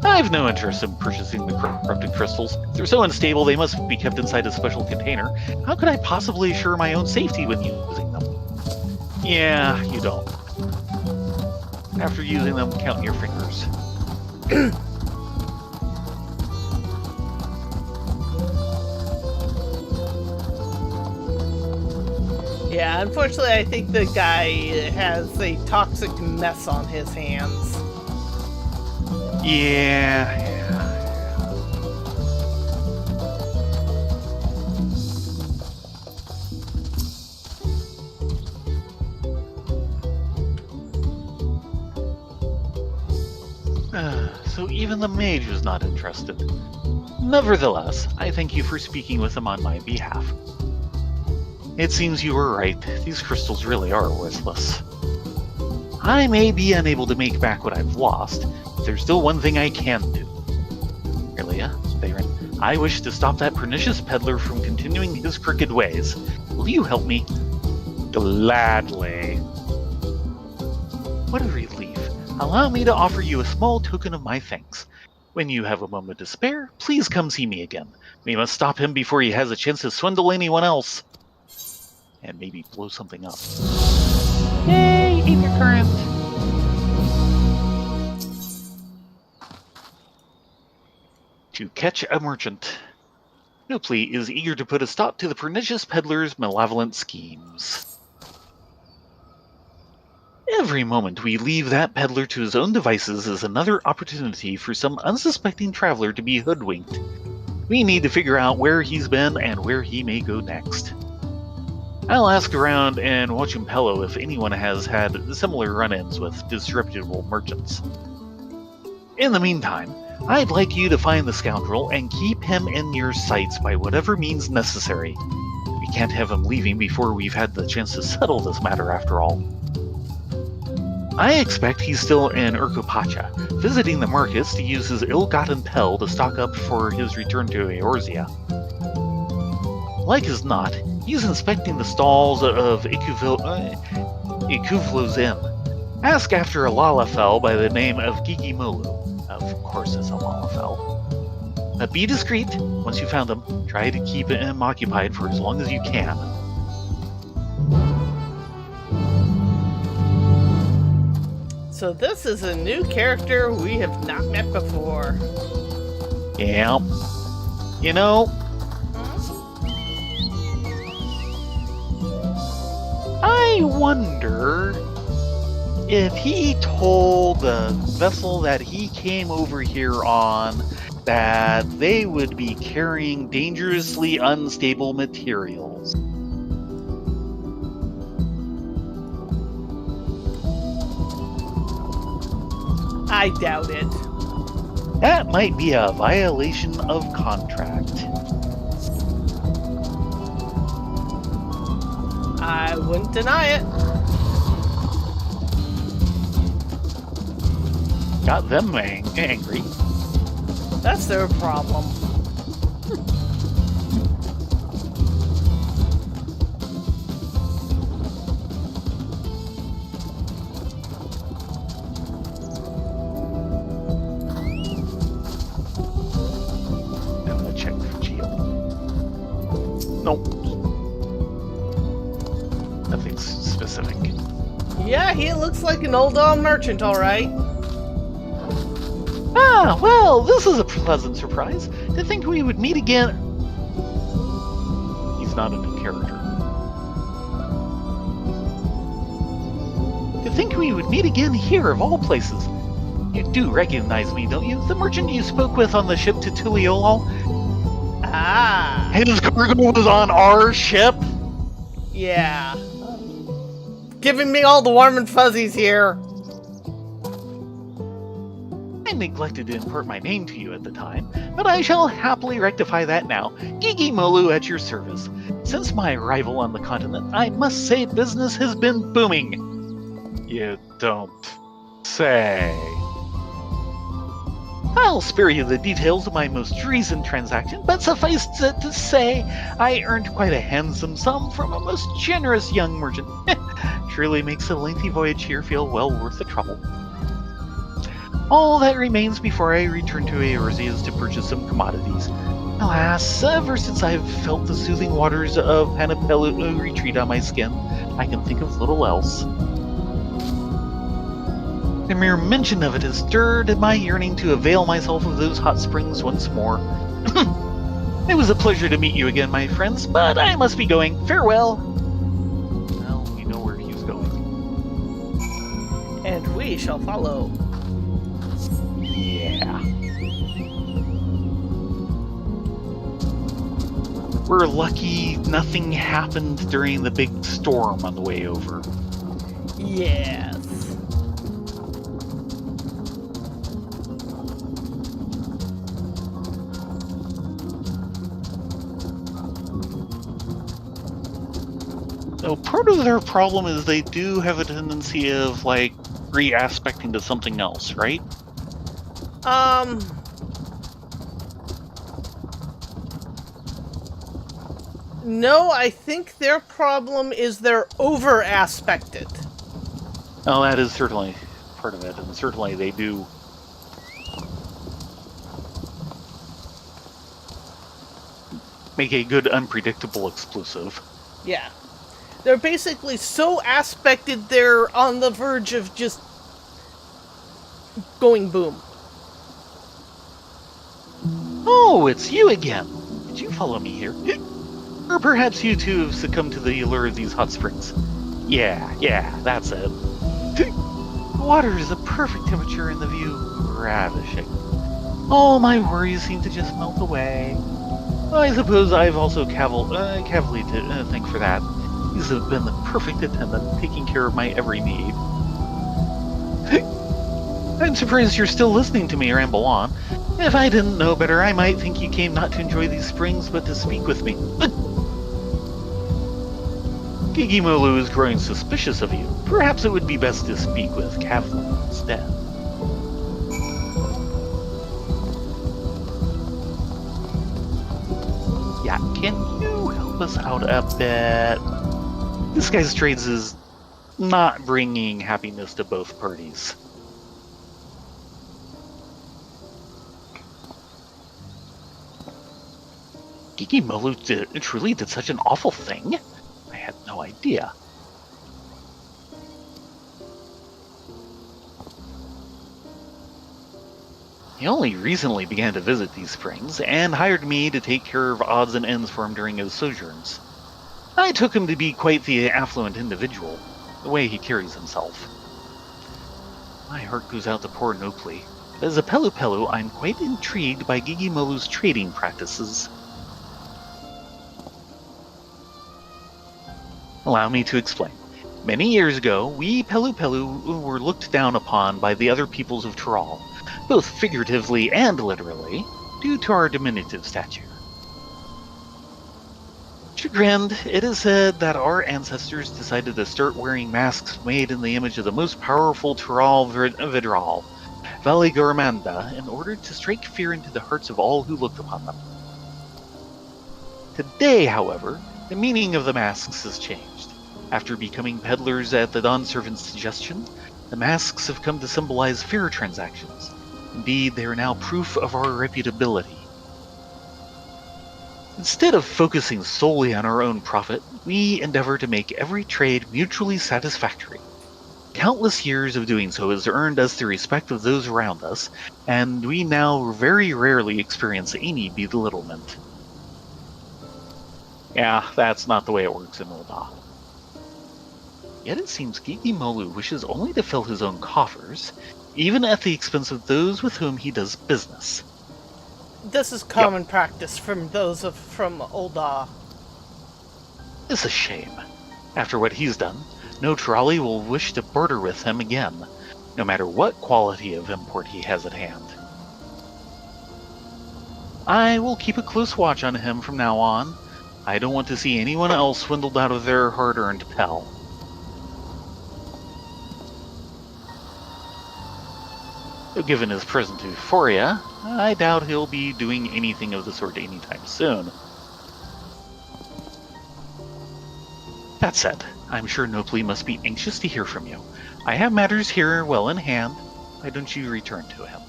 [SPEAKER 2] I've no interest in purchasing the corrupted crystals. If they're so unstable, they must be kept inside a special container. How could I possibly assure my own safety when using them? Yeah, you don't. After using them, count your fingers.
[SPEAKER 1] Yeah, unfortunately, I think the guy has a toxic mess on his hands.
[SPEAKER 2] Yeah. So even the mage was not interested. Nevertheless, I thank you for speaking with him on my behalf. It seems you were right. These crystals really are worthless. I may be unable to make back what I've lost, but there's still one thing I can do. Relia, Baron, I wish to stop that pernicious peddler from continuing his crooked ways. Will you help me? Gladly. What a relief. Allow me to offer you a small token of my thanks. When you have a moment to spare, please come see me again. We must stop him before he has a chance to swindle anyone else. And maybe blow something up. Yay, Ether Current! To catch a merchant. Nopely is eager to put a stop to the pernicious peddler's malevolent schemes. Every moment we leave that peddler to his own devices is another opportunity for some unsuspecting traveler to be hoodwinked. We need to figure out where he's been and where he may go next. I'll ask around and Wachumpello if anyone has had similar run-ins with disreputable merchants. In the meantime, I'd like you to find the scoundrel and keep him in your sights by whatever means necessary. We can't have him leaving before we've had the chance to settle this matter after all. I expect he's still in Alpaca, visiting the markets to use his ill-gotten pel to stock up for his return to Eorzea. Like as not, he's inspecting the stalls of Ikuvlo's Inn. Ask after a Lalafell by the name of Gigimolu. Of course it's a Lalafell. But be discreet. Once you found him, try to keep him occupied for as long as you can.
[SPEAKER 1] So this is a new character we have not met before.
[SPEAKER 2] Yeah. You know, I wonder if he told the vessel that he came over here on that they would be carrying dangerously unstable materials.
[SPEAKER 1] I doubt it.
[SPEAKER 2] That might be a violation of contract.
[SPEAKER 1] I wouldn't deny it.
[SPEAKER 2] Got them angry.
[SPEAKER 1] That's their problem.
[SPEAKER 2] I'm gonna check for Geo. Nope. Nothing specific.
[SPEAKER 1] Yeah, he looks like an old merchant, alright.
[SPEAKER 2] Ah, well, this is a pleasant surprise. To think we would meet again. He's not a new character. To think we would meet again here, of all places. You do recognize me, don't you? The merchant you spoke with on the ship to Tuliolol?
[SPEAKER 1] Ah.
[SPEAKER 2] His cargo was on our ship?
[SPEAKER 1] Yeah. Giving me all the warm and fuzzies here.
[SPEAKER 2] I neglected to impart my name to you at the time, but I shall happily rectify that now. Gigimolu at your service. Since my arrival on the continent, I must say business has been booming. You don't say. I'll spare you the details of my most recent transaction, but suffice it to say, I earned quite a handsome sum from a most generous young merchant. Surely makes a lengthy voyage here feel well worth the trouble. All that remains before I return to Eorzea is to purchase some commodities. Alas, ever since I've felt the soothing waters of Hanapelu retreat on my skin, I can think of little else. The mere mention of it has stirred my yearning to avail myself of those hot springs once more. It was a pleasure to meet you again, my friends, but I must be going. Farewell! Well, we know where he's going.
[SPEAKER 1] And we shall follow.
[SPEAKER 2] Yeah. We're lucky nothing happened during the big storm on the way over.
[SPEAKER 1] Yes.
[SPEAKER 2] So part of their problem is they do have a tendency of, like, re-aspecting to something else, right?
[SPEAKER 1] No, I think their problem is they're over-aspected.
[SPEAKER 2] Oh, that is certainly part of it, and certainly they do. Make a good unpredictable explosive.
[SPEAKER 1] Yeah. They're basically so aspected they're on the verge of just going boom.
[SPEAKER 2] Oh, it's you again. Could you follow me here? Or perhaps you too have succumbed to the allure of these hot springs. Yeah, that's it. The water is the perfect temperature and the view ravishing. All my worries seem to just melt away. I suppose I've also Cavally to thank for that. He's been the perfect attendant, taking care of my every need. I'm surprised you're still listening to me ramble on. If I didn't know better, I might think you came not to enjoy these springs, but to speak with me. Gigimolu is growing suspicious of you. Perhaps it would be best to speak with Cavally instead. Yeah, can you help us out a bit? This guy's trades is not bringing happiness to both parties. Gigimolu truly did such an awful thing? I had no idea. He only recently began to visit these springs, and hired me to take care of odds and ends for him during his sojourns. I took him to be quite the affluent individual, the way he carries himself. My heart goes out to poor Nopli. As a Pelu, I'm quite intrigued by Gigimolu's trading practices. Allow me to explain. Many years ago, we Pelu were looked down upon by the other peoples of Tural, both figuratively and literally, due to our diminutive stature. Chagrined, it is said that our ancestors decided to start wearing masks made in the image of the most powerful Tural Vidral, Valigarmanda, in order to strike fear into the hearts of all who looked upon them. Today, however, the meaning of the masks has changed. After becoming peddlers at the Dawn Servant's suggestion, the masks have come to symbolize fair transactions. Indeed, they are now proof of our reputability. Instead of focusing solely on our own profit, we endeavor to make every trade mutually satisfactory. Countless years of doing so has earned us the respect of those around us, and we now very rarely experience any belittlement. Yeah, that's not the way it works in Ul'dah. Yet it seems Gigimolu wishes only to fill his own coffers, even at the expense of those with whom he does business.
[SPEAKER 1] This is common practice from those from Ul'dah.
[SPEAKER 2] It's a shame. After what he's done, no trolley will wish to barter with him again, no matter what quality of import he has at hand. I will keep a close watch on him from now on. I don't want to see anyone else swindled out of their hard-earned pel. Given his present euphoria, I doubt he'll be doing anything of the sort anytime soon. That said, I'm sure Nopli must be anxious to hear from you. I have matters here well in hand. Why don't you return to him?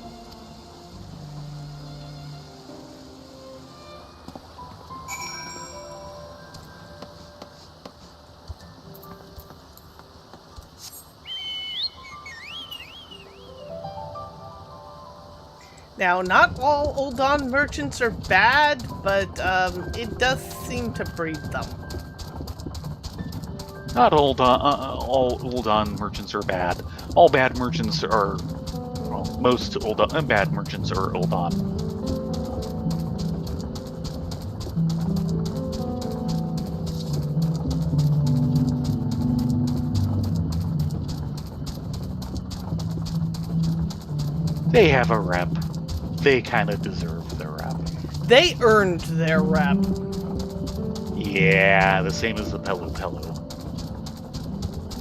[SPEAKER 1] Now, not all Ul'dah merchants are bad, but it does seem to breed them.
[SPEAKER 2] Not all Ul'dah merchants are bad. All bad merchants are... Well, most bad merchants are Ul'dah. They have a rep. They kind of deserve their rep.
[SPEAKER 1] They earned their rep.
[SPEAKER 2] Yeah, the same as the Pelu.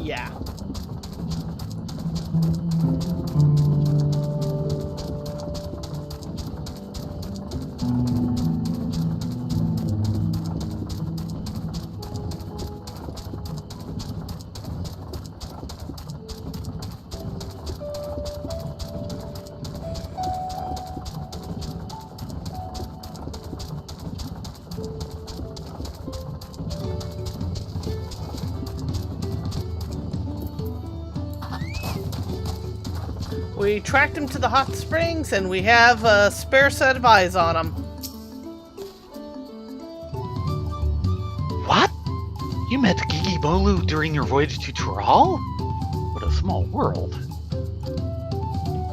[SPEAKER 1] Yeah. We tracked him to the hot springs, and we have a spare set of eyes on him.
[SPEAKER 2] Malu during your voyage to Tyrol? What a small world.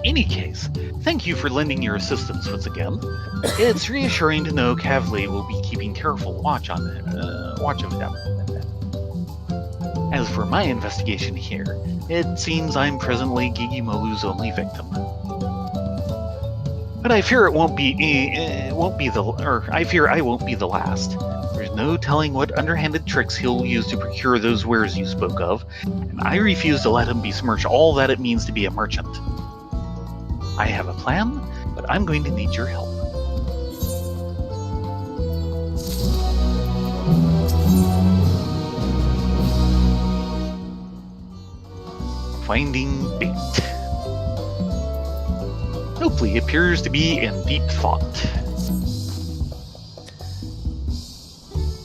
[SPEAKER 2] In any case, thank you for lending your assistance once again. It's reassuring to know Kavli will be keeping careful watch of him. As for my investigation here, it seems I'm presently Gigi Molu's only victim. But I fear I won't be the last. There's no telling what underhanded tricks he'll use to procure those wares you spoke of, and I refuse to let him besmirch all that it means to be a merchant. I have a plan, but I'm going to need your help. Finding bait. Oakley appears to be in deep thought.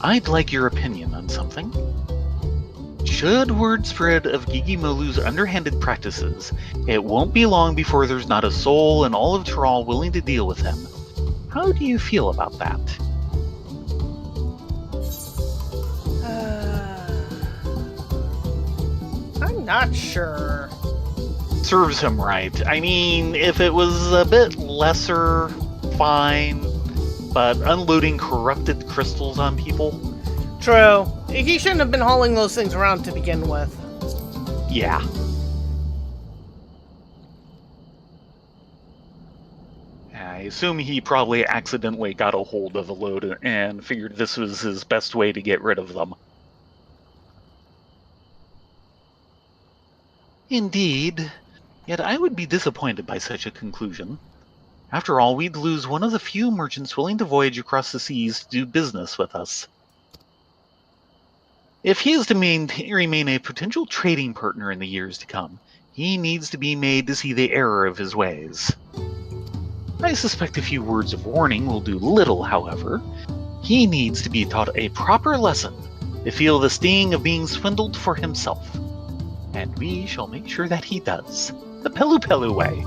[SPEAKER 2] I'd like your opinion on something. Should word spread of Gigi Molu's underhanded practices, it won't be long before there's not a soul in all of Tyrol willing to deal with him. How do you feel about that?
[SPEAKER 1] I'm not sure.
[SPEAKER 2] Serves him right. I mean, if it was a bit lesser, fine, but unloading corrupted crystals on people?
[SPEAKER 1] True. He shouldn't have been hauling those things around to begin with.
[SPEAKER 2] Yeah. I assume he probably accidentally got a hold of a load and figured this was his best way to get rid of them. Indeed. Yet I would be disappointed by such a conclusion. After all, we'd lose one of the few merchants willing to voyage across the seas to do business with us. If he is to remain a potential trading partner in the years to come, he needs to be made to see the error of his ways. I suspect a few words of warning will do little, however. He needs to be taught a proper lesson to feel the sting of being swindled for himself. And we shall make sure that he does. The Pelu Pelu way.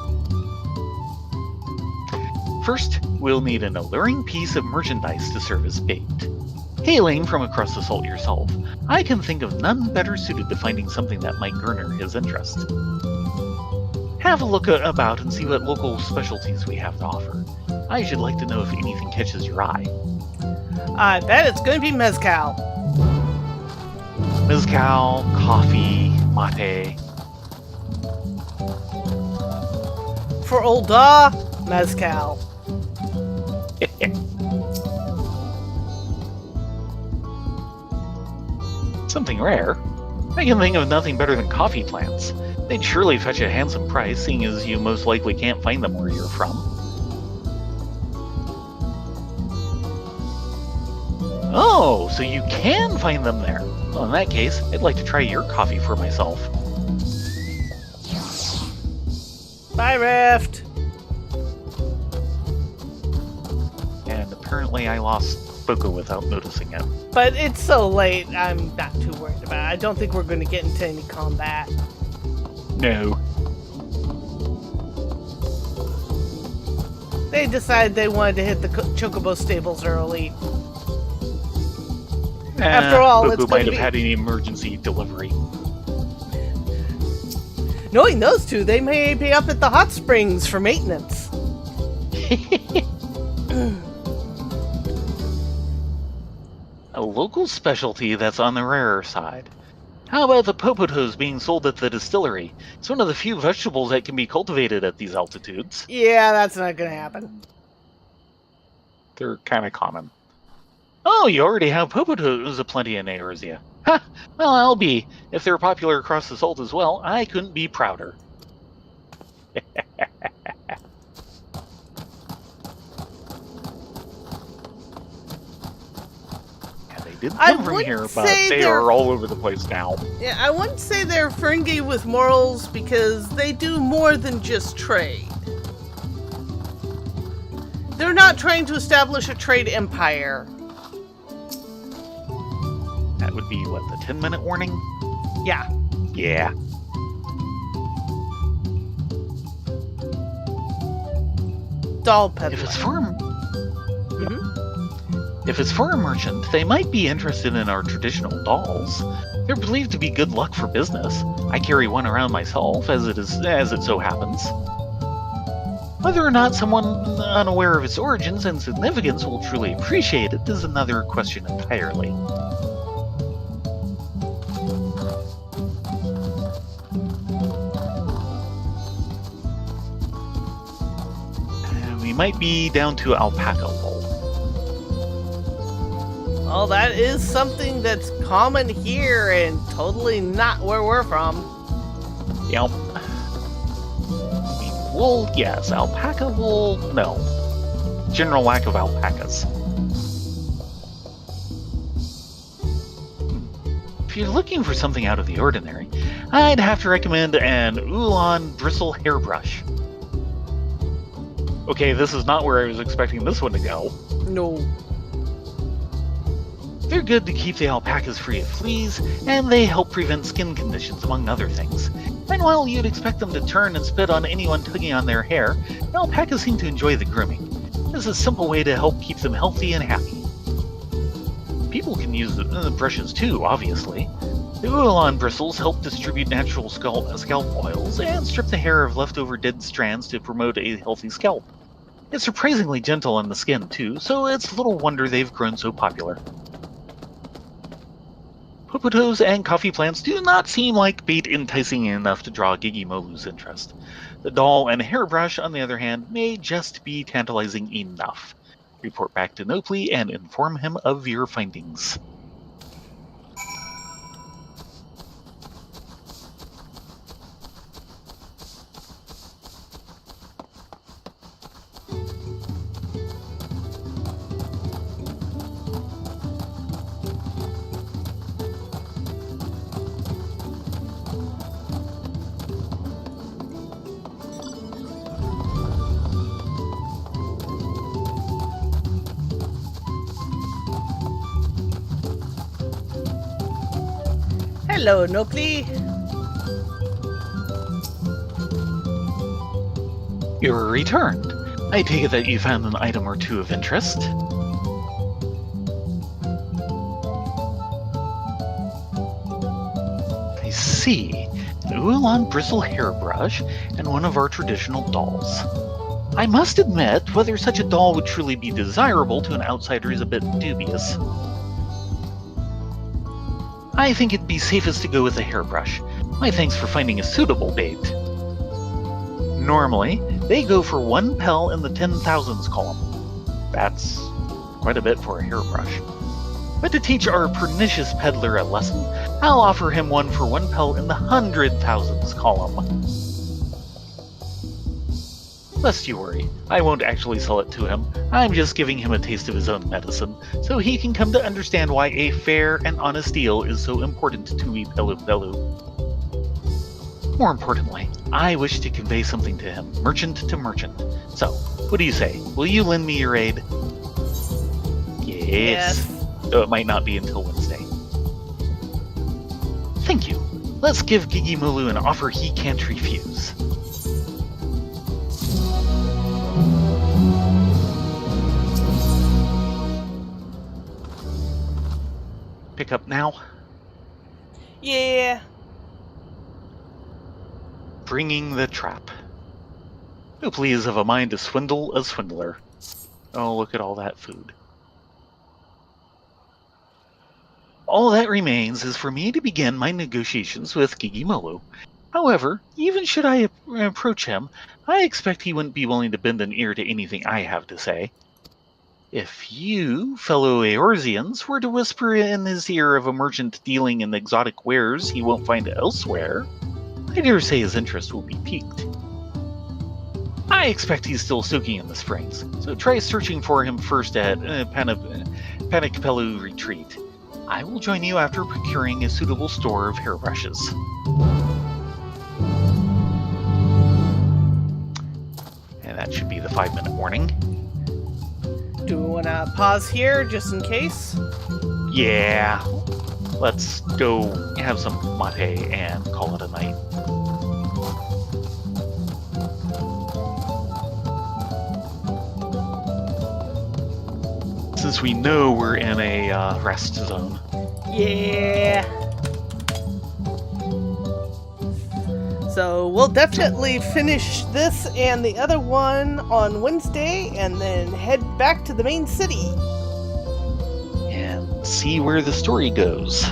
[SPEAKER 2] First, we'll need an alluring piece of merchandise to serve as bait. Hailing from across the salt yourself, I can think of none better suited to finding something that might garner his interest. Have a look about and see what local specialties we have to offer. I should like to know if anything catches your eye.
[SPEAKER 1] I bet it's going to be mezcal.
[SPEAKER 2] Mezcal, coffee, mate.
[SPEAKER 1] For old mezcal.
[SPEAKER 2] Something rare. I can think of nothing better than coffee plants. They'd surely fetch a handsome price, seeing as you most likely can't find them where you're from. Oh, so you can find them there. Well, in that case, I'd like to try your coffee for myself.
[SPEAKER 1] Bye, Rift.
[SPEAKER 2] And apparently I lost Boko without noticing it.
[SPEAKER 1] But it's so late, I'm not too worried about it. I don't think we're going to get into any combat.
[SPEAKER 2] No.
[SPEAKER 1] They decided they wanted to hit the Chocobo stables early. After all,
[SPEAKER 2] Boko
[SPEAKER 1] it's
[SPEAKER 2] might
[SPEAKER 1] going to
[SPEAKER 2] have
[SPEAKER 1] be...
[SPEAKER 2] had an emergency delivery.
[SPEAKER 1] Knowing those two, they may be up at the hot springs for maintenance.
[SPEAKER 2] A local specialty that's on the rarer side. How about the popotos being sold at the distillery? It's one of the few vegetables that can be cultivated at these altitudes.
[SPEAKER 1] Yeah, that's not going to happen.
[SPEAKER 2] They're kind of common. Oh, you already have popotos aplenty in Eorzea. Ha! Well, I'll be. If they're popular across the salt as well, I couldn't be prouder. Did come from here, but they are all over the place now.
[SPEAKER 1] Yeah, I wouldn't say they're Ferengi with morals because they do more than just trade. They're not trying to establish a trade empire.
[SPEAKER 2] That would be, what, the 10-minute warning?
[SPEAKER 1] Yeah.
[SPEAKER 2] Yeah.
[SPEAKER 1] Doll peddler.
[SPEAKER 2] If it's for a merchant, they might be interested in our traditional dolls. They're believed to be good luck for business. I carry one around myself, as it so happens. Whether or not someone unaware of its origins and significance will truly appreciate it is another question entirely. We might be down to Alpaca wool.
[SPEAKER 1] Well, that is something that's common here and totally not where we're from.
[SPEAKER 2] Yep. Wool, yes. Alpaca wool, no. General lack of alpacas. If you're looking for something out of the ordinary, I'd have to recommend an Ulan bristle hairbrush. Okay, this is not where I was expecting this one to go.
[SPEAKER 1] No.
[SPEAKER 2] They're good to keep the alpacas free of fleas, and they help prevent skin conditions, among other things. And while you'd expect them to turn and spit on anyone tugging on their hair, the alpacas seem to enjoy the grooming. This is a simple way to help keep them healthy and happy. People can use the brushes too, obviously. The Ulan bristles help distribute natural scalp oils and strip the hair of leftover dead strands to promote a healthy scalp. It's surprisingly gentle on the skin too, so it's little wonder they've grown so popular. Popotos and coffee plants do not seem like bait enticing enough to draw Gigimolu's interest. The doll and hairbrush, on the other hand, may just be tantalizing enough. Report back to Nopli and inform him of your findings.
[SPEAKER 1] Hello, Nopli.
[SPEAKER 2] You're returned. I take it that you found an item or two of interest. I see. An Ulan bristle hairbrush and one of our traditional dolls. I must admit, whether such a doll would truly be desirable to an outsider is a bit dubious. I think it'd be safest to go with a hairbrush. My thanks for finding a suitable bait. Normally, they go for 1 pel in the 10,000s column. That's quite a bit for a hairbrush. But to teach our pernicious peddler a lesson, I'll offer him one for 1 pel in the 100,000s column. Lest you worry, I won't actually sell it to him. I'm just giving him a taste of his own medicine, so he can come to understand why a fair and honest deal is so important to me Pelu. More importantly, I wish to convey something to him, merchant to merchant. So, what do you say? Will you lend me your aid? Yes. Though it might not be until Wednesday. Thank you. Let's give Gigimolu an offer he can't refuse. Pick up now?
[SPEAKER 1] Yeah.
[SPEAKER 2] Bringing the trap. Nopli is of a mind to swindle a swindler. Oh, look at all that food. All that remains is for me to begin my negotiations with Gigimolu. However, even should I approach him, I expect he wouldn't be willing to bend an ear to anything I have to say. If you, fellow Eorzeans, were to whisper in his ear of a merchant dealing in exotic wares he won't find elsewhere, I dare say his interest will be piqued. I expect he's still soaking in the springs, so try searching for him first at Panikpelu Retreat. I will join you after procuring a suitable store of hairbrushes. And that should be the 5-minute warning.
[SPEAKER 1] Do we want to pause here just in case?
[SPEAKER 2] Yeah. Let's go have some mate and call it a night. Since we know we're in a rest zone.
[SPEAKER 1] Yeah. So we'll definitely finish this and the other one on Wednesday and then head back to the main city.
[SPEAKER 2] And see where the story goes.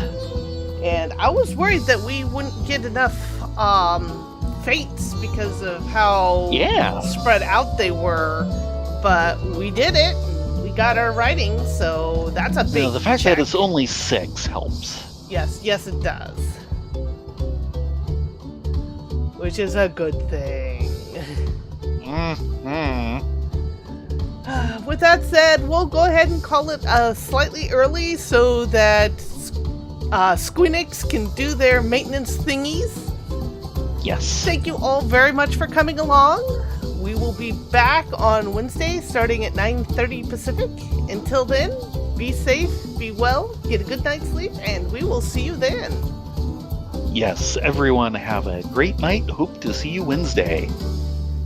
[SPEAKER 1] And I was worried that we wouldn't get enough fates because of how spread out they were, but we did it. We got our writing, so that's a big
[SPEAKER 2] The fact
[SPEAKER 1] check.
[SPEAKER 2] that it's only 6 helps.
[SPEAKER 1] Yes, it does. Which is a good thing. With that said, we'll go ahead and call it slightly early so that Squeenix can do their maintenance thingies.
[SPEAKER 2] Yes.
[SPEAKER 1] Thank you all very much for coming along. We will be back on Wednesday starting at 9:30 Pacific. Until then, be safe, be well, get a good night's sleep, and we will see you then.
[SPEAKER 2] Yes, everyone have a great night. Hope to see you Wednesday.